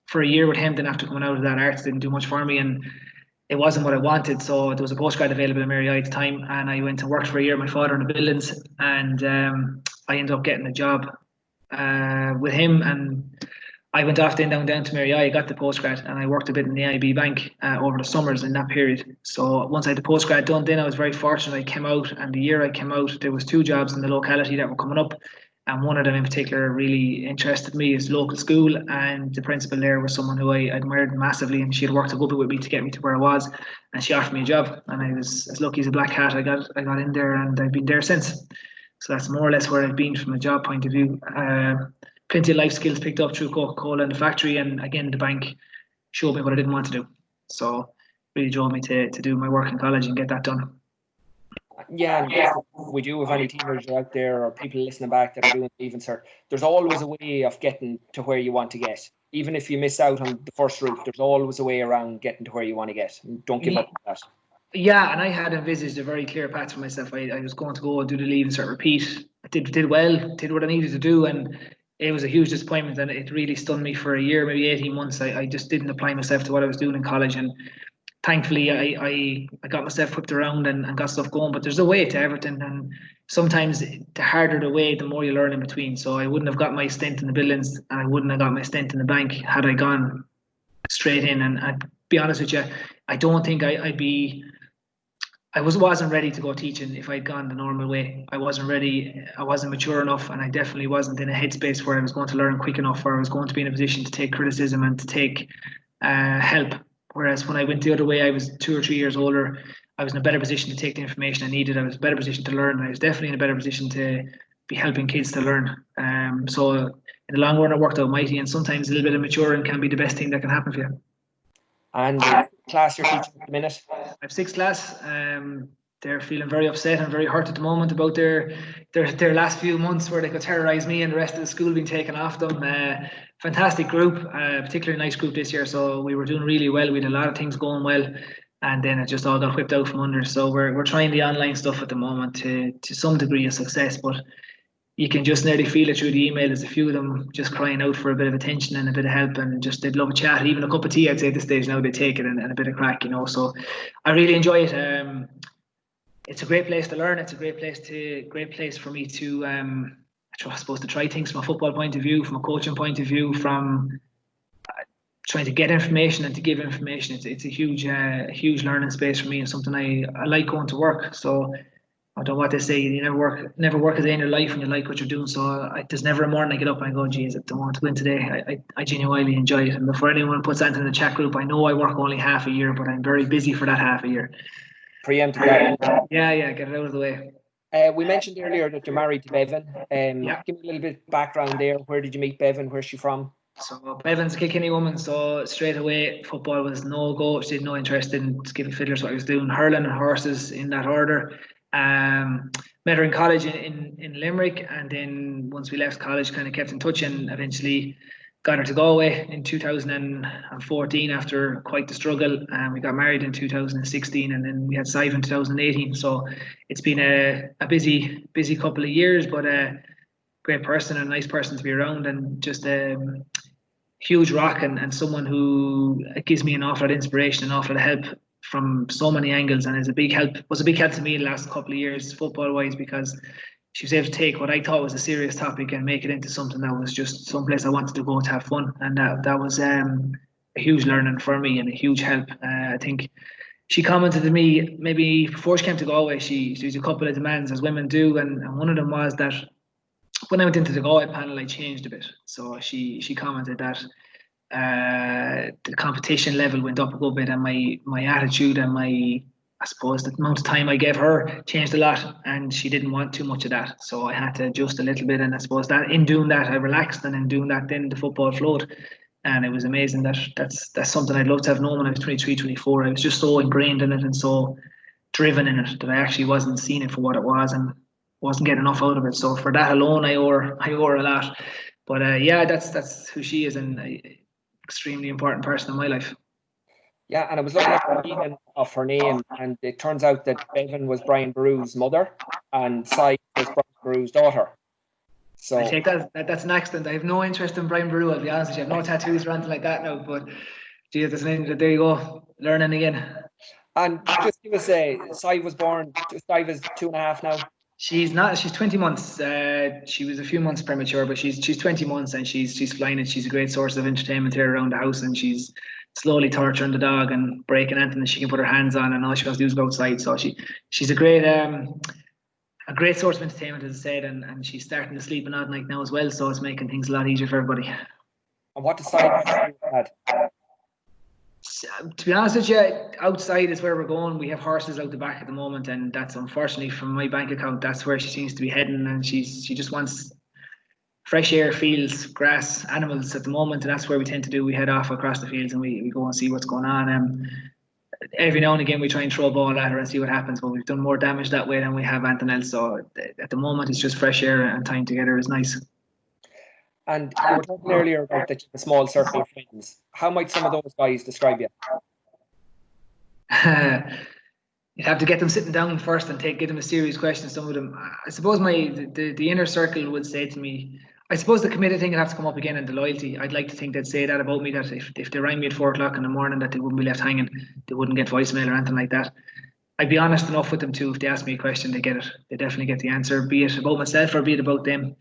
Speaker 2: for a year with him. Then after coming out of that, arts didn't do much for me, and it wasn't what I wanted. So there was a postgrad available in Mary at the time, and I went and worked for a year with my father in the buildings, and I ended up getting a job with him, and I went off down to Mary I got the postgrad, and I worked a bit in the IB bank over the summers in that period. So once I had the postgrad done, then I was very fortunate. I came out, and the year I came out, there was 2 jobs in the locality that were coming up, and one of them in particular really interested me. It's local school, and the principal there was someone who I admired massively, and she had worked a good bit with me to get me to where I was, and she offered me a job, and I was as lucky as a black cat. I got in there, and I've been there since. So that's more or less where I've been from a job point of view. Plenty of life skills picked up through Coca-Cola and the factory, and again the bank showed me what I didn't want to do. So really drove me to do my work in college and get that done.
Speaker 1: Yeah, and if we do have any teenagers out there or people listening back that are doing Leaving Cert, there's always a way of getting to where you want to get. Even if you miss out on the first route, there's always a way around getting to where you want to get. Don't give up on that.
Speaker 2: Yeah, and I had envisaged a very clear path for myself. I was going to go and do the Leaving Cert repeat. I did well, did what I needed to do, and it was a huge disappointment, and it really stunned me for a year, maybe 18 months. I just didn't apply myself to what I was doing in college, and thankfully I got myself whipped around and got stuff going. But there's a way to everything, and sometimes the harder the way, the more you learn in between. So I wouldn't have got my stint in the buildings, and I wouldn't have got my stint in the bank had I gone straight in. And I'd be honest with you, I don't think I wasn't ready to go teaching if I'd gone the normal way. I wasn't ready. I wasn't mature enough, and I definitely wasn't in a headspace where I was going to learn quick enough, where I was going to be in a position to take criticism and to take help. Whereas when I went the other way, I was 2 or 3 years older. I was in a better position to take the information I needed. I was in a better position to learn. And I was definitely in a better position to be helping kids to learn. So in the long run, it worked out mighty. And sometimes a little bit of maturing can be the best thing that can happen for you.
Speaker 1: And class you're teaching at the minute?
Speaker 2: I have 6th class. They're feeling very upset and very hurt at the moment about their last few months where they could terrorise me and the rest of the school being taken off them. Fantastic group, particularly nice group this year. So we were doing really well. We had a lot of things going well, and then it just all got whipped out from under. So we're trying the online stuff at the moment to some degree of success, but you can just nearly feel it through the email. There's a few of them just crying out for a bit of attention and a bit of help, and just they'd love a chat. Even a cup of tea, I'd say at this stage now, they take it, and a bit of crack, So I really enjoy it. It's a great place to learn. It's a great place for me to I suppose to try things from a football point of view, from a coaching point of view, from trying to get information and to give information. It's a huge learning space for me, and something I like going to work. So I don't know what they say. You never work a day in your life when you like what you're doing. So there's never a morning I get up and I go, geez, I don't want to go in today. I genuinely enjoy it. And before anyone puts that in the chat group, I know I work only half a year, but I'm very busy for that half a year.
Speaker 1: Preempted that.
Speaker 2: Yeah, get it out of the way.
Speaker 1: We mentioned earlier that you're married to Bevan.
Speaker 2: Yeah.
Speaker 1: Give me a little bit of background there. Where did you meet Bevan? Where's she from?
Speaker 2: So Bevan's a Kilkenny woman, so straight away football was no go. She had no interest in giving fiddlers what I was doing, hurling and horses in that order. Met her in college in Limerick, and then once we left college, kind of kept in touch, and eventually got her to Galway in 2014 after quite the struggle. And we got married in 2016, and then we had Sice in 2018. So it's been a busy couple of years, but great person and a nice person to be around, and just huge rock and someone who gives me an awful lot of inspiration, an awful lot of help from so many angles, and was a big help to me in the last couple of years football wise, because she was able to take what I thought was a serious topic and make it into something that was just someplace I wanted to go to have fun, and that was a huge learning for me and a huge help. I think she commented to me maybe before she came to Galway, she used a couple of demands as women do, and one of them was that when I went into the Galway panel, I changed a bit. So she commented that the competition level went up a good bit, and my attitude and I suppose the amount of time I gave her changed a lot, and she didn't want too much of that. So I had to adjust a little bit, and I suppose that in doing that I relaxed, and in doing that then the football flowed. And it was amazing. That's something I'd love to have known when I was 23, 24. I was just so ingrained in it and so driven in it that I actually wasn't seeing it for what it was and wasn't getting enough out of it. So for that alone, I owe her a lot. But yeah, that's who she is, and an extremely important person in my life.
Speaker 1: Yeah, and I was looking at the meaning of her name, and it turns out that Bevan was Brian Barew's mother, and Sice was Brian Barew's daughter. So
Speaker 2: I take that's an accident. I have no interest in Brian Barew, I'll be honest with you. I have no tattoos or anything like that now, but geez, there you go, learning again.
Speaker 1: And just give us Sice was born. Sice is 2.5 now.
Speaker 2: She's not. She's 20 months. She was a few months premature, but she's 20 months, and she's flying it. She's a great source of entertainment here around the house, and she's slowly torturing the dog and breaking anything that she can put her hands on, and all she wants to do is go outside. So she's a great source of entertainment, as I said, and she's starting to sleep an odd night now as well, so it's making things a lot easier for everybody.
Speaker 1: And what does Sice have?
Speaker 2: To be honest with you, outside is where we're going. We have horses out the back at the moment, and that's unfortunately from my bank account. That's where she seems to be heading, and she just wants fresh air, fields, grass, animals at the moment, and that's where we tend to do. We head off across the fields and we go and see what's going on. Every now and again we try and throw a ball at her and see what happens, but we've done more damage that way than we have anything else. So at the moment it's just fresh air and time together is nice.
Speaker 1: And you were talking earlier about the small circle of friends. How might some of those guys describe you?
Speaker 2: You'd have to get them sitting down first and give them a serious question. Some of them, I suppose the inner circle would say to me, I suppose the committed thing would have to come up again, and the loyalty. I'd like to think they'd say that about me, that if they rang me at 4 o'clock in the morning, that they wouldn't be left hanging, they wouldn't get voicemail or anything like that. I'd be honest enough with them too. If they ask me a question, they get it. They definitely get the answer, be it about myself or be it about them.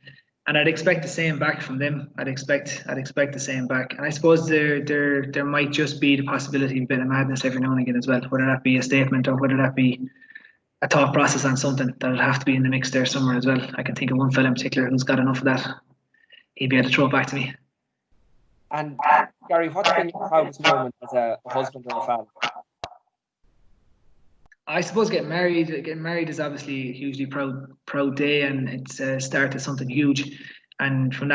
Speaker 2: And I'd expect the same back from them. I'd expect the same back. And I suppose there might just be the possibility of a bit of madness every now and again as well, whether that be a statement or whether that be a thought process on something that'll have to be in the mix there somewhere as well. I can think of one fella in particular who's got enough of that. He'd be able to throw it back to me.
Speaker 1: And Gary, what's been your proudest moment as a husband or a father?
Speaker 2: I suppose getting married is obviously a hugely proud day, and it's a start to something huge. And from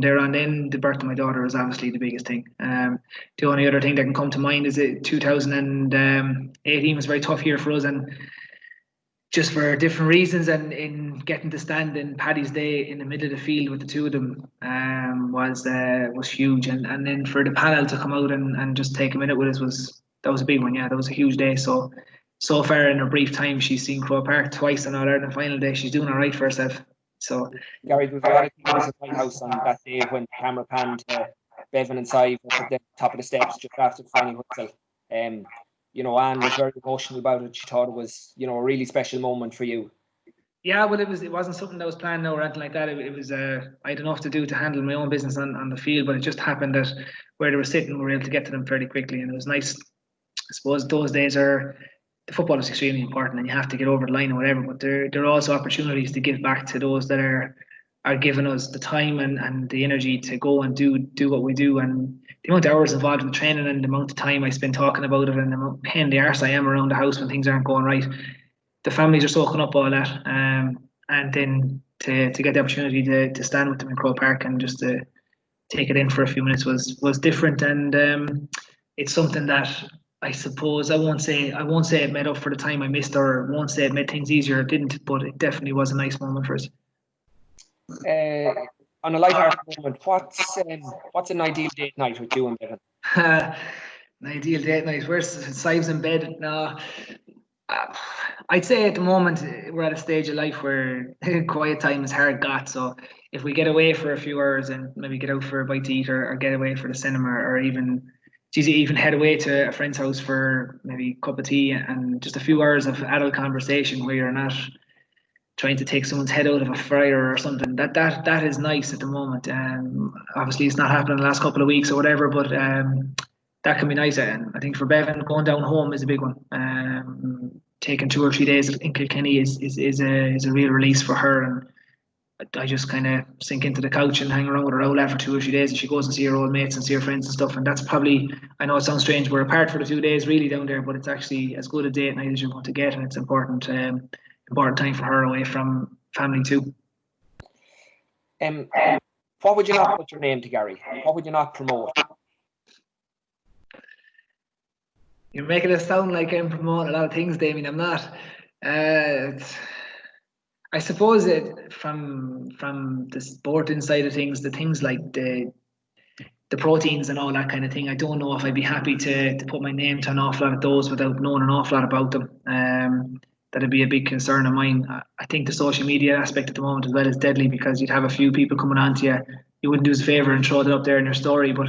Speaker 2: there on in, the birth of my daughter is obviously the biggest thing. The only other thing that can come to mind is that 2018 was a very tough year for us, and just for different reasons, and in getting to stand in Paddy's Day in the middle of the field with the two of them was huge. And then for the panel to come out and just take a minute with us that was a big one. Yeah, that was a huge day. So far in a brief time, she's seen Croke Park twice on All-Ireland final day. She's doing all right for herself. So
Speaker 1: Gary, there was a lot of things at my house on that day when the camera panned to Bevan and Sice at the top of the steps just after the final whistle. Anne was very emotional about it. She thought it was, a really special moment for you.
Speaker 2: Yeah, well, it wasn't something that was planned or anything like that. It was I had enough to do to handle my own business on the field, but it just happened that where they were sitting, we were able to get to them fairly quickly, and it was nice. I suppose those days are the football is extremely important, and you have to get over the line or whatever. But there are also opportunities to give back to those that are giving us the time and the energy to go and do what we do. And the amount of hours involved in training and the amount of time I spend talking about it and the amount of pain in the arse I am around the house when things aren't going right. The families are soaking up all that. And then to get the opportunity to stand with them in Croke Park and just to take it in for a few minutes was different. And it's something that I suppose I won't say it made up for the time I missed, or won't say it made things easier. It didn't, but it definitely was a nice moment for us.
Speaker 1: On a light-hearted moment, what's an ideal date night with you and Bevan?
Speaker 2: An ideal date night. Where's Sice in bed? No. I'd say at the moment we're at a stage of life where quiet time is hard got. So if we get away for a few hours and maybe get out for a bite to eat, or get away for the cinema, or even head away to a friend's house for maybe a cup of tea and just a few hours of adult conversation where you're not trying to take someone's head out of a fryer or something, that is nice at the moment. Obviously it's not happening the last couple of weeks or whatever, but that can be nice. And I think for Bevan, going down home is a big one. Taking 2 or 3 days in Kilkenny is a real release for her. And I just kind of sink into the couch and hang around with her outlet for 2 or 3 days, and she goes and see her old mates and see her friends and stuff. And that's probably, I know it sounds strange, we're apart for the 2 days really down there, but it's actually as good a date night as you're going to get, and it's important time for her away from family too.
Speaker 1: What would you not put your name to, Gary? What would you not promote?
Speaker 2: You're making it sound like I'm promoting a lot of things, Damien. I'm not. I suppose it from the sporting side of things, the things like the proteins and all that kind of thing, I don't know if I'd be happy to put my name to an awful lot of those without knowing an awful lot about them. That'd be a big concern of mine. I think the social media aspect at the moment as well is deadly, because you'd have a few people coming on to you. You wouldn't do us a favour and throw it up there in your story, but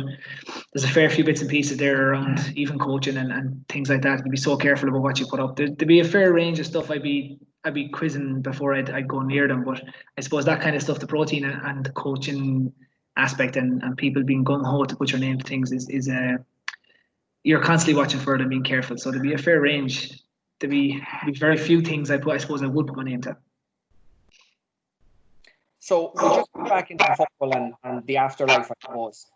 Speaker 2: there's a fair few bits and pieces there around even coaching and things like that. You'd be so careful about what you put up. There'd be a fair range of stuff I'd be quizzing before I'd go near them. But I suppose that kind of stuff, the protein and the coaching aspect and people being gung-ho to put your name to things is you're constantly watching for it and being careful. So there'd be a fair range. There'd be very few things I suppose I would put my name to.
Speaker 1: So we just go back into football and the afterlife, I suppose.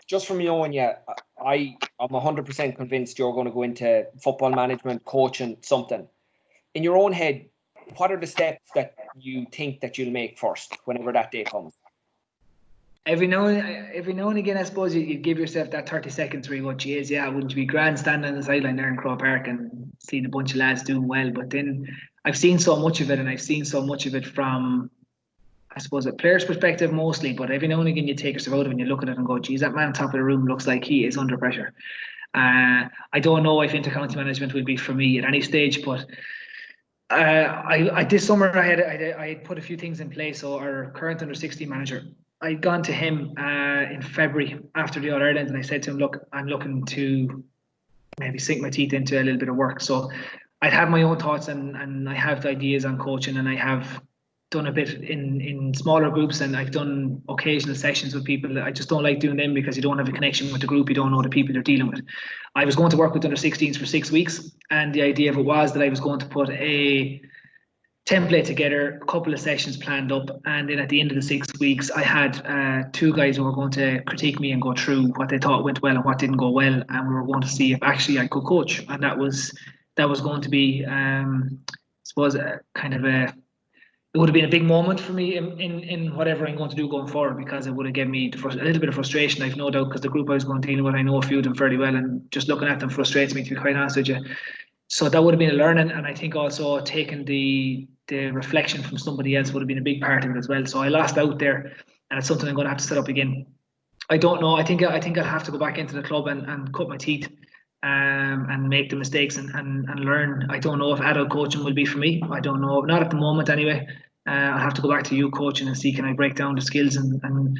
Speaker 1: Just from you and I'm 100% convinced you're going to go into football management, coaching, something. In your own head, what are the steps that you think that you'll make first whenever that day comes?
Speaker 2: Every now and again, I suppose you give yourself that 30 seconds where you go, geez, yeah, wouldn't you be grand standing on the sideline there in Croke Park and seeing a bunch of lads doing well? But then I've seen so much of it, and I've seen so much of it from, I suppose, a player's perspective mostly, but every now and again you take yourself out of it and you look at it and go, geez, that man on top of the room looks like he is under pressure. I don't know if inter-county management will be for me at any stage, but I this summer I had put a few things in place. So our current under-16 manager, I'd gone to him in February after the All-Ireland, and I said to him, look, I'm looking to maybe sink my teeth into a little bit of work. So I'd have my own thoughts and I have the ideas on coaching, and I have done a bit in smaller groups, and I've done occasional sessions with people. I just don't like doing them because you don't have a connection with the group, you don't know the people you're dealing with. I was going to work with under-16s for 6 weeks, and the idea of it was that I was going to put a template together, a couple of sessions planned up, and then at the end of the 6 weeks I had 2 guys who were going to critique me and go through what they thought went well and what didn't go well, and we were going to see if actually I could coach. And that was going to be I suppose it would have been a big moment for me in whatever I'm going to do going forward, because it would have given me a little bit of frustration, I've no doubt, because the group I was going to deal with, I know a few of them fairly well, and just looking at them frustrates me, to be quite honest with you. So that would have been a learning, and I think also taking the reflection from somebody else would have been a big part of it as well. So I lost out there, and it's something I'm going to have to set up again. I don't know. I think I'll have to go back into the club and cut my teeth and make the mistakes and learn. I don't know if adult coaching will be for me. I don't know. Not at the moment anyway. I'll have to go back to youth coaching and see, can I break down the skills and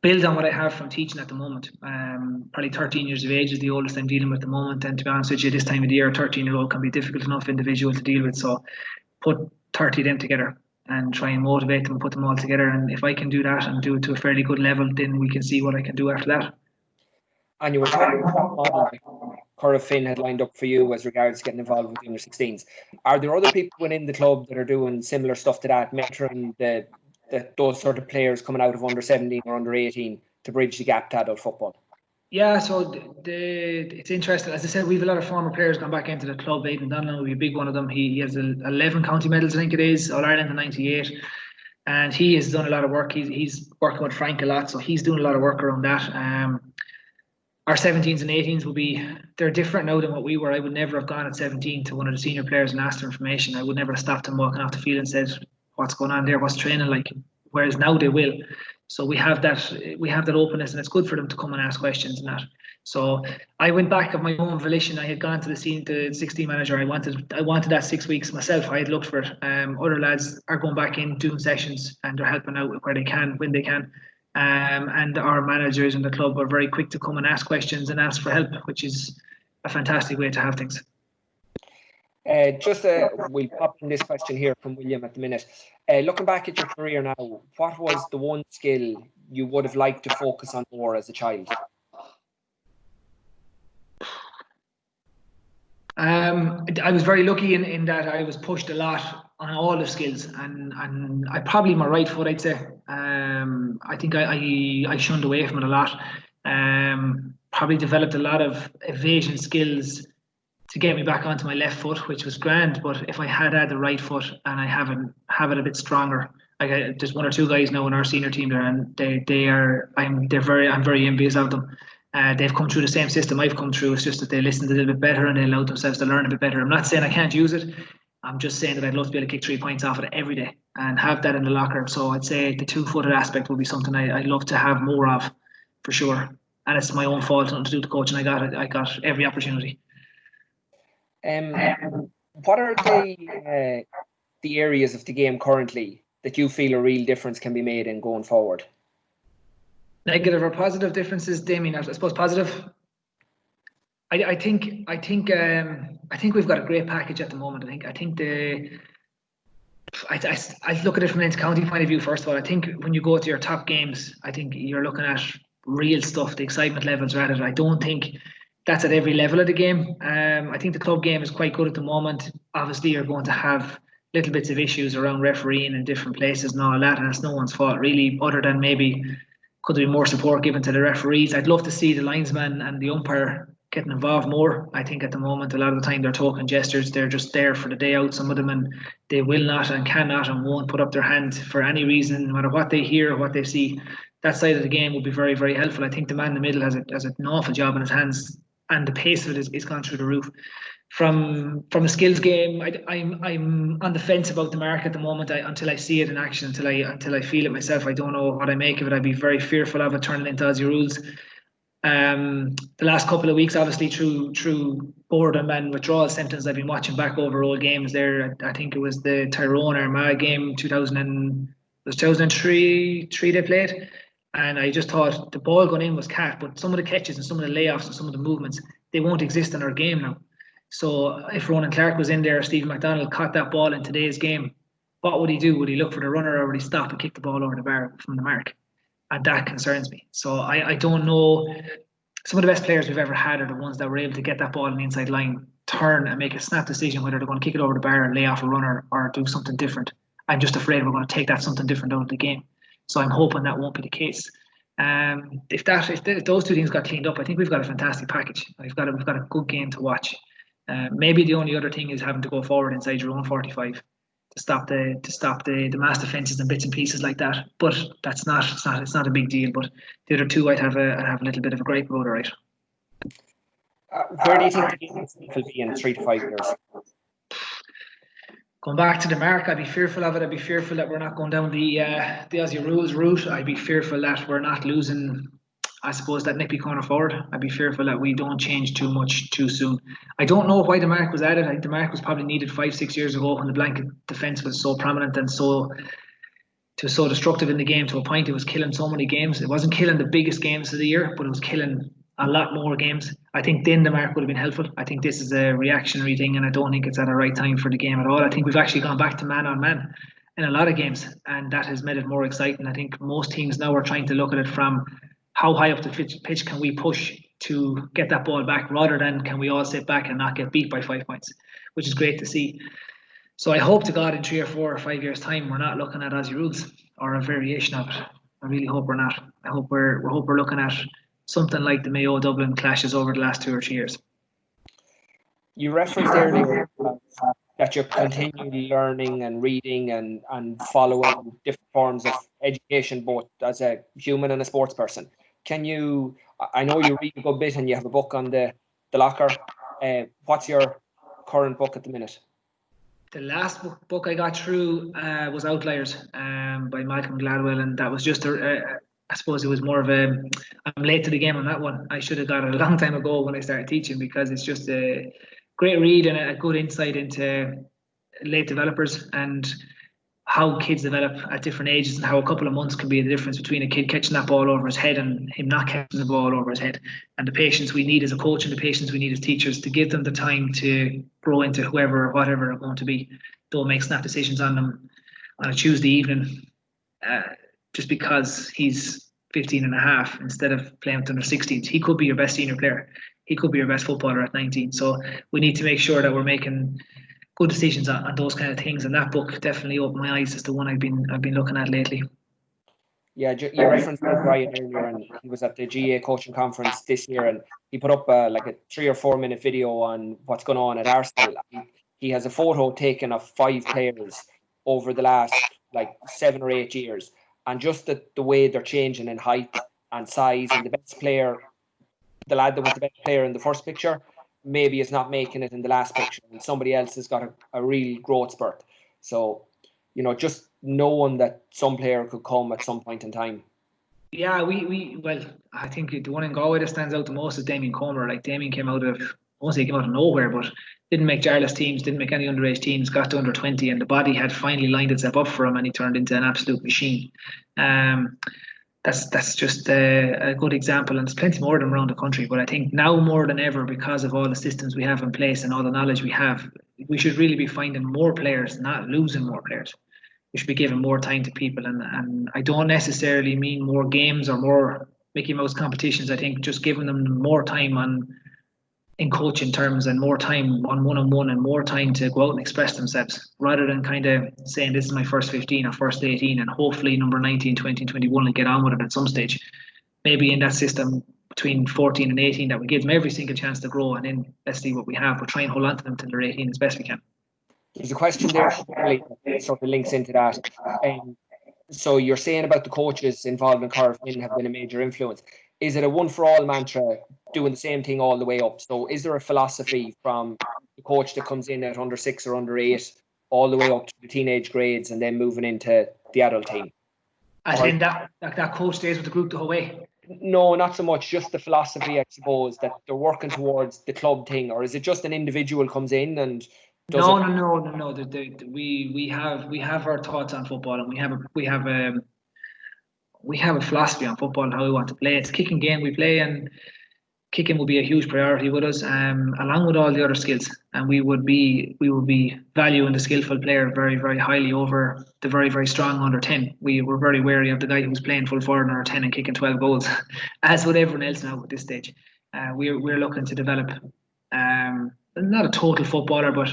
Speaker 2: build on what I have from teaching at the moment. Probably 13 years of age is the oldest I'm dealing with at the moment, and to be honest with you, this time of the year, a 13-year-old can be a difficult enough individual to deal with. So put 30 of them together and try and motivate them and put them all together, and if I can do that and do it to a fairly good level, then we can see what I can do after that.
Speaker 1: And you were talking about model, Corofin had lined up for you as regards getting involved with the under-16s. Are there other people within the club that are doing similar stuff to that, mentoring those sort of players coming out of under-17 or under-18 to bridge the gap to adult football?
Speaker 2: Yeah, so it's interesting. As I said, we have a lot of former players gone back into the club. Aidan Donlan will be a big one of them. He has 11 county medals, I think it is, All-Ireland in '98. And he has done a lot of work. He's working with Frank a lot, so he's doing a lot of work around that. Our 17s and 18s they're different now than what we were. I would never have gone at 17 to one of the senior players and asked for information. I would never have stopped them walking off the field and said, what's going on there? What's training like? Whereas now they will. So we have that openness, and it's good for them to come and ask questions and that. So I went back of my own volition. I had gone to the 16 manager. I wanted that 6 weeks myself. I had looked for it. Other lads are going back in, doing sessions, and they're helping out where they can, when they can. And our managers in the club are very quick to come and ask questions and ask for help, which is a fantastic way to have things.
Speaker 1: We'll pop in this question here from William at the minute. Looking back at your career now, what was the one skill you would have liked to focus on more as a child?
Speaker 2: I was very lucky in that I was pushed a lot on all the skills, and I probably my right foot, I'd say. I think I shunned away from it a lot. Probably developed a lot of evasion skills to get me back onto my left foot, which was grand. But if I had the right foot and I have it a bit stronger, there's one or two guys now in our senior team there, and I'm very envious of them. They've come through the same system I've come through. It's just that they listened a little bit better and they allowed themselves to learn a bit better. I'm not saying I can't use it. I'm just saying that I'd love to be able to kick 3 points off it every day and have that in the locker. So I'd say the two-footed aspect will be something I'd love to have more of, for sure. And it's my own fault, nothing to do with the coach, and I got every opportunity.
Speaker 1: What are the areas of the game currently that you feel a real difference can be made in going forward?
Speaker 2: Negative or positive differences, Damien? I suppose positive. I think we've got a great package at the moment. I look at it from an inter-county point of view. First of all, I think when you go to your top games, I think you're looking at real stuff. The excitement levels are at it. I don't think that's at every level of the game. I think the club game is quite good at the moment. Obviously, you're going to have little bits of issues around refereeing in different places and all that, and it's no one's fault really, other than maybe could there be more support given to the referees. I'd love to see the linesman and the umpire getting involved more. I think at the moment, a lot of the time they're token gestures. They're just there for the day out, some of them, and they will not and cannot and won't put up their hand for any reason, no matter what they hear or what they see. That side of the game will be very, very helpful. I think the man in the middle has an awful job in his hands, and the pace of it is gone through the roof. From a skills game, I'm on the fence about the mark at the moment. Until I see it in action, until I feel it myself, I don't know what I make of it. I'd be very fearful of it turning into Aussie rules. The last couple of weeks, obviously through boredom and withdrawal symptoms, I've been watching back over old games there. I think it was the Tyrone Armagh game 2003 they played, and I just thought the ball going in was cat, but some of the catches and some of the layoffs and some of the movements, they won't exist in our game now. So if Ronan Clark was in there, or Stephen McDonald caught that ball in today's game, what would he do? Would he look for the runner, or would he stop and kick the ball over the bar from the mark? And that concerns me. So I don't know. Some of the best players we've ever had are the ones that were able to get that ball on the inside line, turn and make a snap decision whether they're going to kick it over the bar and lay off a runner or do something different. I'm just afraid we're going to take that something different out of the game. So I'm hoping that won't be the case. If those two things got cleaned up, I think we've got a fantastic package. We've got a good game to watch. Maybe the only other thing is having to go forward inside your own 45 to stop the mass defences and bits and pieces like that. But it's not a big deal. But the other two, I'd have a little bit of a gripe about, right?
Speaker 1: Where do you think the game will be in 3 to 5 years?
Speaker 2: Going back to the mark, I'd be fearful of it. I'd be fearful that we're not going down the Aussie rules route. I'd be fearful that we're not losing, I suppose, that nippy corner forward. I'd be fearful that we don't change too much too soon. I don't know why the mark was added. I think the mark was probably needed 5-6 years ago when the blanket defence was so prominent and so destructive in the game, to a point it was killing so many games. It wasn't killing the biggest games of the year, but it was killing a lot more games. I think then the mark would have been helpful. I think this is a reactionary thing, and I don't think it's at the right time for the game at all. I think we've actually gone back to man-on-man in a lot of games, and that has made it more exciting. I think most teams now are trying to look at it from how high up the pitch can we push to get that ball back, rather than can we all sit back and not get beat by 5 points, which is great to see. So I hope to God in 3 or 4 or 5 years' time we're not looking at Aussie rules or a variation of it. I really hope we're not. I hope we're looking at something like the Mayo Dublin clashes over the last 2 or 3 years.
Speaker 1: You referenced earlier that you're continually learning and reading and following different forms of education, both as a human and a sports person. I know you read a good bit and you have a book on the locker. What's your current book at the minute?
Speaker 2: The last book I got through was Outliers by Malcolm Gladwell, and that was just I suppose it was more of I'm late to the game on that one. I should have got it a long time ago when I started teaching, because it's just a great read and a good insight into late developers and how kids develop at different ages, and how a couple of months can be the difference between a kid catching that ball over his head and him not catching the ball over his head. And the patience we need as a coach and the patience we need as teachers to give them the time to grow into whoever or whatever they're going to be. Don't make snap decisions on them on a Tuesday evening just because he's 15 and a half instead of playing with under 16s. He could be your best senior player. He could be your best footballer at 19. So we need to make sure that we're making good decisions on those kind of things, and that book definitely opened my eyes as the one I've been looking at lately.
Speaker 1: Yeah, you referenced Ryan earlier, and he was at the GAA coaching conference this year, and he put up like a 3 or 4 minute video on what's going on at Arsenal. He has a photo taken of 5 players over the last like 7 or 8 years, and just the way they're changing in height and size, and the best player, the lad that was the best player in the first picture, maybe is not making it in the last picture, and somebody else has got a real growth spurt. So, just knowing that some player could come at some point in time.
Speaker 2: Yeah, well, I think the one in Galway that stands out the most is Damien Comer. Like, Damien came out of, I won't say he came out of nowhere, but didn't make Jarlath's teams, didn't make any underage teams, got to under 20, and the body had finally lined itself up for him, and he turned into an absolute machine. That's just a good example, and there's plenty more of them around the country. But I think now more than ever, because of all the systems we have in place and all the knowledge we have, we should really be finding more players, not losing more players. We should be giving more time to people, and I don't necessarily mean more games or more Mickey Mouse competitions. I think just giving them more time in coaching terms, and more time on one-on-one, and more time to go out and express themselves, rather than kind of saying this is my first 15 or first 18 and hopefully number 19, 20 and 21 will get on with it at some stage. Maybe in that system between 14 and 18 that we give them every single chance to grow, and then let's see what we have, but try and hold on to them till they're 18 as best we can.
Speaker 1: There's a question there that sort of links into that. So you're saying about the coaches involved in Corofin have been a major influence. Is it a one-for-all mantra, doing the same thing all the way up? So is there a philosophy from the coach that comes in at under 6 or under 8 all the way up to the teenage grades and then moving into the adult team?
Speaker 2: I think that coach stays with the group the whole way.
Speaker 1: No, not so much. Just the philosophy, I suppose, that they're working towards the club thing, or is it just an individual comes in and does
Speaker 2: No. We have our thoughts on football, and we have a philosophy on football and how we want to play. It's a kicking game we play, and kicking will be a huge priority with us, along with all the other skills. And we would be valuing the skillful player very, very highly over the very, very strong under 10. We were very wary of the guy who's playing full forward under 10 and kicking 12 goals, as with everyone else now at this stage. We're looking to develop not a total footballer, but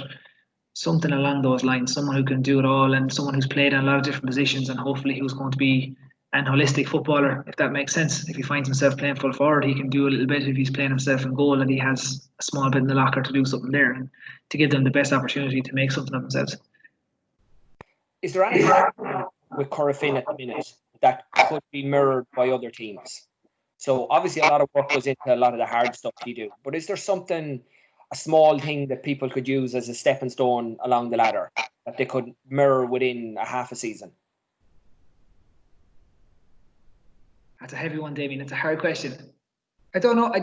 Speaker 2: something along those lines. Someone who can do it all, and someone who's played in a lot of different positions, and hopefully who's going to be an holistic footballer, if that makes sense. If he finds himself playing full forward, he can do a little bit. If he's playing himself in goal, and he has a small bit in the locker to do something there, and to give them the best opportunity to make something of themselves.
Speaker 1: Is there anything with Corofin at the minute that could be mirrored by other teams? So obviously a lot of work goes into a lot of the hard stuff you do, but is there something, a small thing that people could use as a stepping stone along the ladder that they could mirror within a half a season?
Speaker 2: That's a heavy one, Damien. It's a hard question. I don't know.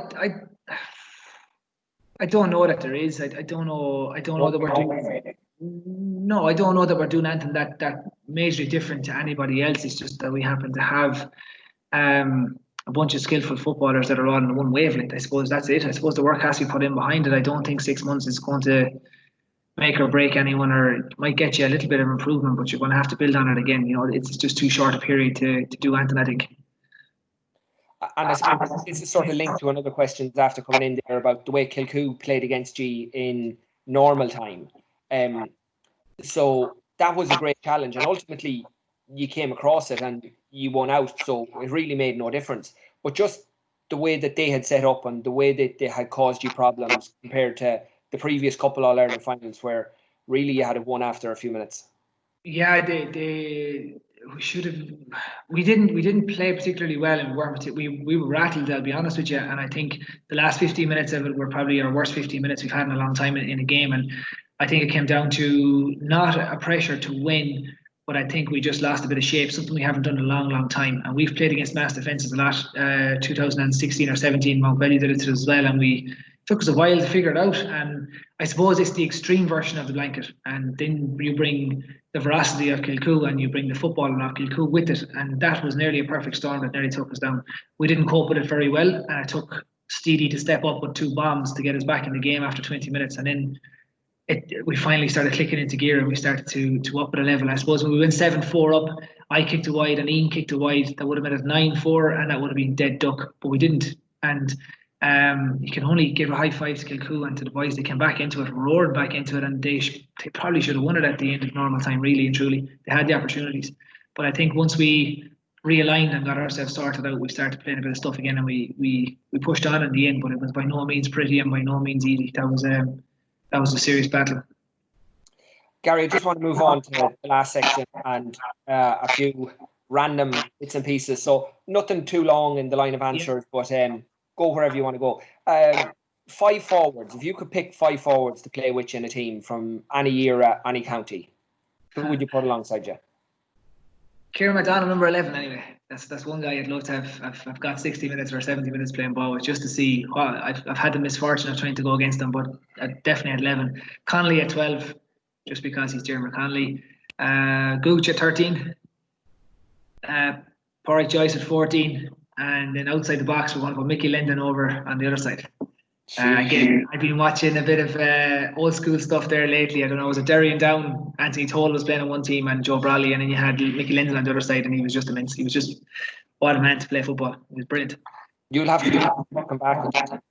Speaker 2: I don't know that there is. I don't know that we're doing. No, I don't know that we're doing anything that majorly different to anybody else. It's just that we happen to have a bunch of skillful footballers that are all on one wavelength. I suppose that's it. I suppose the work has to be put in behind it. I don't think 6 months is going to make or break anyone, or it might get you a little bit of improvement, but you're going to have to build on it again. It's just too short a period to do anything, I think.
Speaker 1: And I suppose this is sort of linked to another question after coming in there about the way Kilcoo played against G in normal time. So that was a great challenge, and ultimately you came across it and you won out. So it really made no difference. But just the way that they had set up and the way that they had caused you problems compared to the previous couple All-Ireland finals, where really you had it won after a few minutes.
Speaker 2: Yeah, we should have. We didn't play particularly well, and we were rattled. I'll be honest with you. And I think the last 15 minutes of it were probably our worst 15 minutes we've had in a long time in a game. And I think it came down to not a pressure to win, but I think we just lost a bit of shape, something we haven't done in a long, long time. And we've played against mass defences a lot. 2016 or 17, Mount Belly did it to us as well, and it took us a while to figure it out. And I suppose it's the extreme version of the blanket. And then you bring the veracity of Kilcoo and you bring the footballing of Kilcoo with it. And that was nearly a perfect storm that nearly took us down. We didn't cope with it very well. And it took Steedy to step up with 2 bombs to get us back in the game after 20 minutes. And then we finally started clicking into gear and we started to up at a level. I suppose when we went 7-4 up, I kicked a wide and Ian kicked a wide. That would have been at 9-4 and that would have been dead duck. But we didn't. And you can only give a high five to Kilcoo and to the boys. They came back into it, roared back into it, and they probably should have won it at the end of normal time, really and truly. They had the opportunities. But I think once we realigned and got ourselves sorted out, we started playing a bit of stuff again, and we pushed on in the end, but it was by no means pretty and by no means easy. That was a serious battle.
Speaker 1: Gary, I just want to move on to the last section and a few random bits and pieces. So nothing too long in the line of answers, but go wherever you want to go. 5 forwards. If you could pick 5 forwards to play with you in a team from any era, any county, who would you put alongside you?
Speaker 2: Kieran McDonald, number 11, anyway. That's one guy I'd love to have. I've got 60 minutes or 70 minutes playing ball with, just to see. Well, I've had the misfortune of trying to go against him, but definitely at 11. Connolly at 12, just because he's Jeremy Connolly. Gooch at 13. Porrick Joyce at 14. And then outside the box, we want to put Mickey Linden over on the other side. Again, I've been watching a bit of old school stuff there lately. I don't know, was it Derry and Down? Anthony Toll was playing on one team and Joe Brawley, and then you had Mickey Linden on the other side, and he was just immense. He was just what a man to play football. He was brilliant.
Speaker 1: You'll have to come back.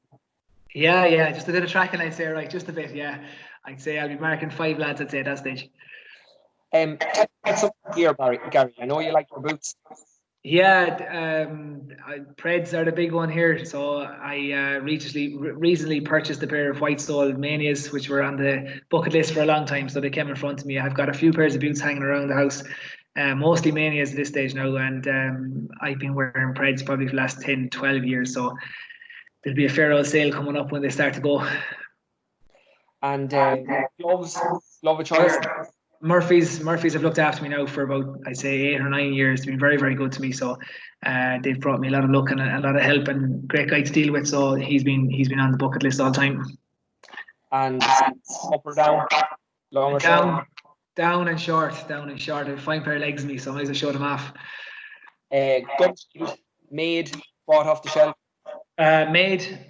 Speaker 2: Yeah, just a bit of tracking, I'd say, right? Just a bit, yeah. I'd say I'll be marking 5 lads, I'd say, at that stage.
Speaker 1: Here, Gary, I know you like your boots.
Speaker 2: Yeah, Preds are the big one here. So I recently purchased a pair of white sole Manias, which were on the bucket list for a long time. So they came in front of me. I've got a few pairs of boots hanging around the house, mostly Manias at this stage now. And I've been wearing Preds probably for the last 10, 12 years. So there'll be a fair old sale coming up when they start to go. And
Speaker 1: gloves of choice?
Speaker 2: Murphy's have looked after me now for about, I'd say, 8 or 9 years. They've been very, very good to me. So they've brought me a lot of luck and a lot of help, and great guy to deal with. So he's been on the bucket list all the time.
Speaker 1: And up or down? Long or short?
Speaker 2: Down and short. I have a fine pair of legs in me, so I might as well show them off.
Speaker 1: Gum shield, made, bought off the shelf?
Speaker 2: Made.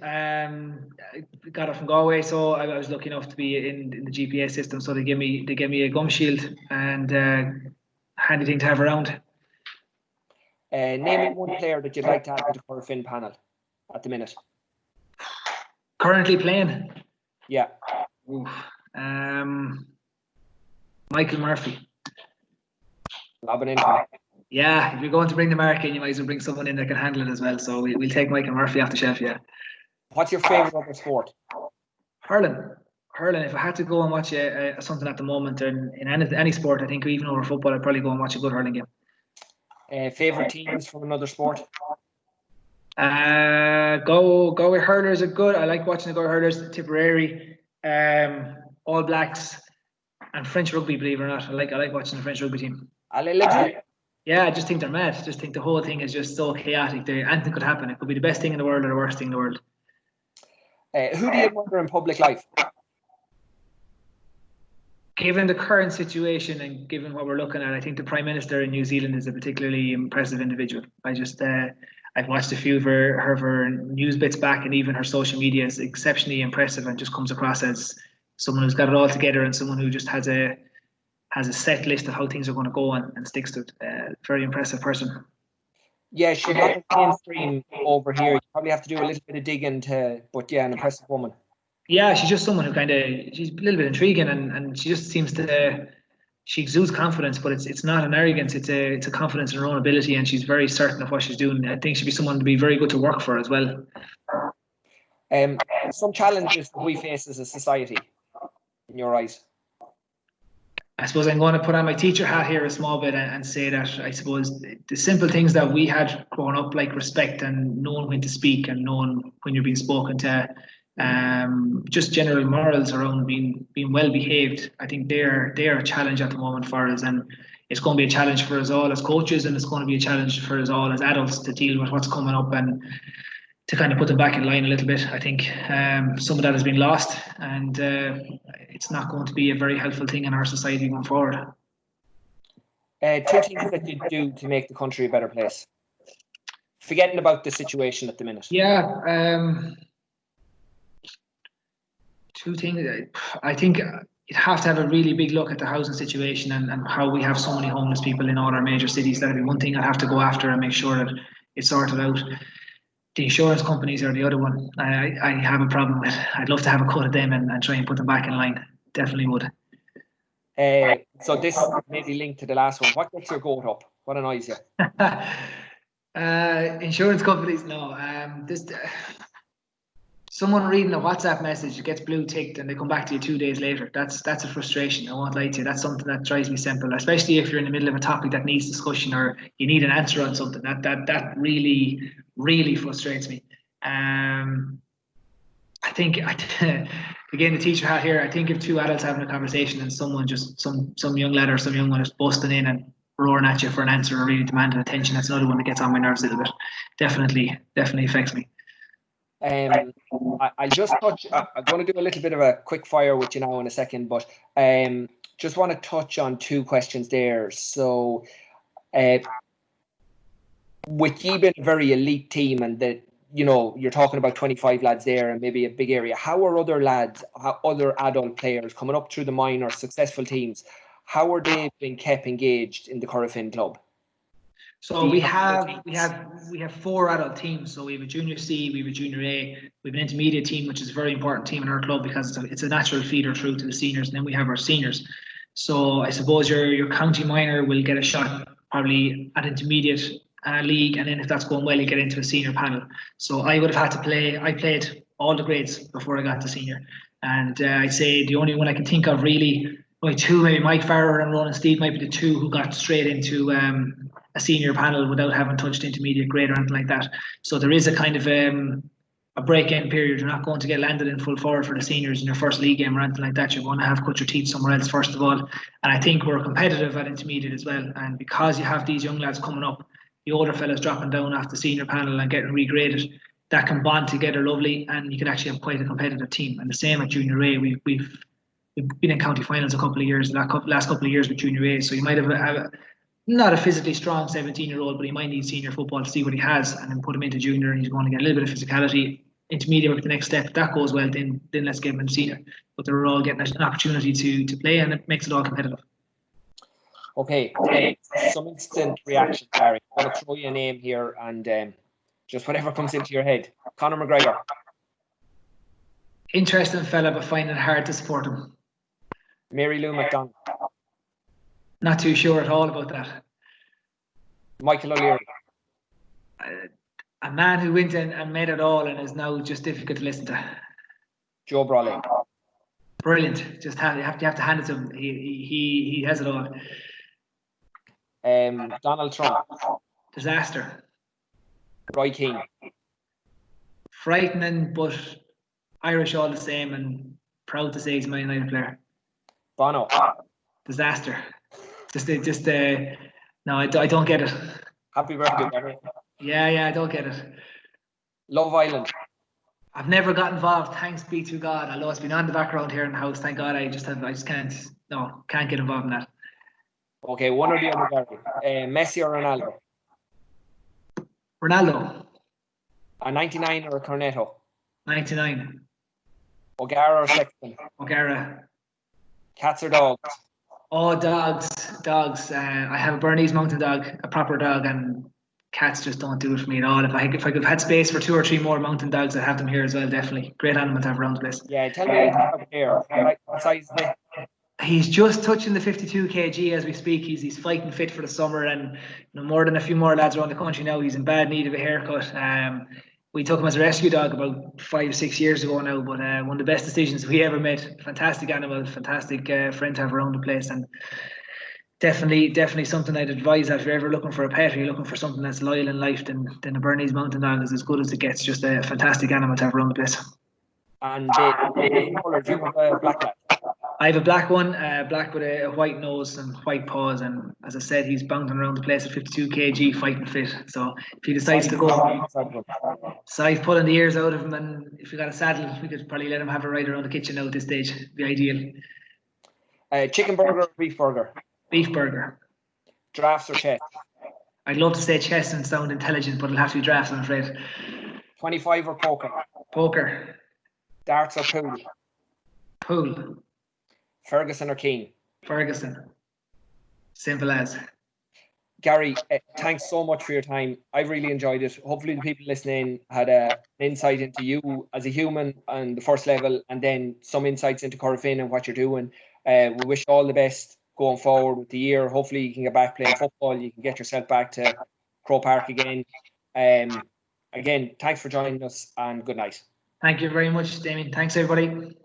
Speaker 2: Got it from Galway, so I was lucky enough to be in the GPS system. So they gave me a gum shield, and handy thing to have around.
Speaker 1: Name one player that you'd like to have in the Corofin panel at the minute.
Speaker 2: Currently playing?
Speaker 1: Yeah.
Speaker 2: Michael Murphy.
Speaker 1: Lobbing in.
Speaker 2: Yeah, if you're going to bring the mark in, you might as well bring someone in that can handle it as well. So we'll take Michael Murphy off the shelf, yeah.
Speaker 1: What's your favourite other sport?
Speaker 2: Hurling. If I had to go and watch something at the moment in any sport, I think even over football, I'd probably go and watch a good hurling game.
Speaker 1: Favourite teams from another sport?
Speaker 2: Galway hurlers are good. I like watching the Galway hurlers. Tipperary, All Blacks, and French rugby. Believe it or not, I like watching the French rugby team. Yeah, I just think they're mad. I just think the whole thing is just so chaotic. Anything could happen. It could be the best thing in the world or the worst thing in the world.
Speaker 1: Who do you admire in public life?
Speaker 2: Given the current situation and given what we're looking at, I think the Prime Minister in New Zealand is a particularly impressive individual. I've watched a few of her news bits back, and even her social media is exceptionally impressive and just comes across as someone who's got it all together and someone who just has a set list of how things are going to go and sticks to it. Very impressive person.
Speaker 1: Yeah, she's not mainstream over here. You probably have to do a little bit of digging but yeah, an impressive woman.
Speaker 2: Yeah, she's just someone who she's a little bit intriguing, and she just seems to, she exudes confidence, but it's not an arrogance, it's a confidence in her own ability, and she's very certain of what she's doing. I think she'd be someone to be very good to work for as well.
Speaker 1: Some challenges that we face as a society, in your eyes.
Speaker 2: I suppose I'm going to put on my teacher hat here a small bit and say that I suppose the simple things that we had growing up, like respect and knowing when to speak and knowing when you're being spoken to, just general morals around being well behaved. I think they're a challenge at the moment for us, and it's going to be a challenge for us all as coaches, and it's going to be a challenge for us all as adults to deal with what's coming up and to kind of put them back in line a little bit. I think some of that has been lost, and it's not going to be a very helpful thing in our society going forward.
Speaker 1: 2 things that you do to make the country a better place. Forgetting about the situation at the minute.
Speaker 2: Yeah, 2 things. I think you'd have to have a really big look at the housing situation and how we have so many homeless people in all our major cities. That'd be one thing I'd have to go after and make sure that it's sorted out. The insurance companies are the other one I have a problem with. I'd love to have a cut at them and try and put them back in line. Definitely would.
Speaker 1: So this may be linked to the last one. What gets your goat up? What annoys you?
Speaker 2: Insurance companies, no. Someone reading a WhatsApp message gets blue ticked and they come back to you 2 days later. That's a frustration. I won't lie to you. That's something that drives me simple, especially if you're in the middle of a topic that needs discussion or you need an answer on something. That really, really frustrates me. I think again, the teacher hat here. I think if 2 adults having a conversation and someone just some young lad or some young one is busting in and roaring at you for an answer or really demanding attention, that's another one that gets on my nerves a little bit. Definitely affects me.
Speaker 1: I'll just touch. I'm going to do a little bit of a quick fire with you now in a second, but just want to touch on 2 questions there. So, with you being a very elite team, and that you're talking about 25 lads there, and maybe a big area. How are other adult players coming up through the minor successful teams? How are they being kept engaged in the Corofin club?
Speaker 2: So we have 4 adult teams. So we have a junior C, we have a junior A, we have an intermediate team, which is a very important team in our club because it's a natural feeder through to the seniors, and then we have our seniors. So I suppose your county minor will get a shot probably at intermediate league, and then if that's going well, you get into a senior panel. So I would have had to play. I played all the grades before I got to senior, and I'd say the only one I can think of really, only 2, maybe Mike Farrer and Ronan Steed might be the 2 who got straight into a senior panel without having touched intermediate grade or anything like that. So there is a kind of a break-in period. You're not going to get landed in full forward for the seniors in your first league game or anything like that. You're going to have cut your teeth somewhere else first of all. And I think we're competitive at intermediate as well. And because you have these young lads coming up, the older fellas dropping down off the senior panel and getting regraded, that can bond together lovely, and you can actually have quite a competitive team. And the same at junior A. We've been in county finals a couple of years, last couple of years with junior A. So you might have not a physically strong 17-year-old, but he might need senior football to see what he has, and then put him into junior, and he's going to get a little bit of physicality. Intermediate with the next step. If that goes well, then let's get him into senior. But they're all getting an opportunity to play, and it makes it all competitive.
Speaker 1: Okay, some instant reaction, Barry. I'm going to throw you a name here, and just whatever comes into your head. Conor McGregor.
Speaker 2: Interesting fella, but finding it hard to support him.
Speaker 1: Mary Lou McDonald.
Speaker 2: Not too sure at all about that.
Speaker 1: Michael O'Leary.
Speaker 2: A man who went in and made it all and is now just difficult to listen to.
Speaker 1: Joe Brawley.
Speaker 2: Brilliant. You have to hand it to him. He has it all.
Speaker 1: Donald Trump.
Speaker 2: Disaster.
Speaker 1: Roy Keane.
Speaker 2: Frightening, but Irish all the same, and proud to say he's a Man United player.
Speaker 1: Bono.
Speaker 2: Disaster. No, I don't get it.
Speaker 1: Happy birthday, Barry.
Speaker 2: Yeah, I don't get it.
Speaker 1: Love Island.
Speaker 2: I've never got involved, thanks be to God. Although it's been on the background here in the house, thank God. I just can't get involved in that.
Speaker 1: Okay, one or the other, Barry. Messi or Ronaldo?
Speaker 2: Ronaldo.
Speaker 1: A 99 or a Cornetto?
Speaker 2: 99.
Speaker 1: O'Gara or Sexton?
Speaker 2: O'Gara.
Speaker 1: Cats or dogs?
Speaker 2: Oh, dogs. I have a Bernese Mountain Dog, a proper dog, and cats just don't do it for me at all. If I could have had space for 2 or 3 more mountain dogs, I'd have them here as well. Definitely great animal to have around the place.
Speaker 1: Yeah, tell me about here. What size is it?
Speaker 2: He's just touching the 52 kg as we speak. He's fighting fit for the summer, and more than a few more lads around the country now. He's in bad need of a haircut. We took him as a rescue dog about 5-6 years ago now, but one of the best decisions we ever made. Fantastic animal, fantastic friend to have around the place, and definitely something I'd advise if you're ever looking for a pet or you're looking for something that's loyal in life. Then a Bernese Mountain Dog is as good as it gets. Just a fantastic animal to have around the place.
Speaker 1: And the colour, do you have a black lad?
Speaker 2: I have a black one, black with a white nose and white paws, and as I said, he's bouncing around the place at 52 kg, fighting fit. So if he decides to go, Sice pulling the ears out of him, and if we got a saddle, we could probably let him have a ride around the kitchen now at this stage. Be ideal.
Speaker 1: Chicken burger or beef burger?
Speaker 2: Beef burger.
Speaker 1: Drafts or chest?
Speaker 2: I'd love to say chest and sound intelligent, but it'll have to be drafts, I'm afraid.
Speaker 1: 25 or poker?
Speaker 2: Poker.
Speaker 1: Darts or pool?
Speaker 2: Pool.
Speaker 1: Ferguson or Keane?
Speaker 2: Ferguson. Simple as.
Speaker 1: Gary, thanks so much for your time. I really enjoyed it. Hopefully the people listening had an insight into you as a human on the first level, and then some insights into Corofin and what you're doing. We wish you all the best going forward with the year. Hopefully you can get back playing football. You can get yourself back to Crow Park again. Again, thanks for joining us, and good night.
Speaker 2: Thank you very much, Damien. Thanks, everybody.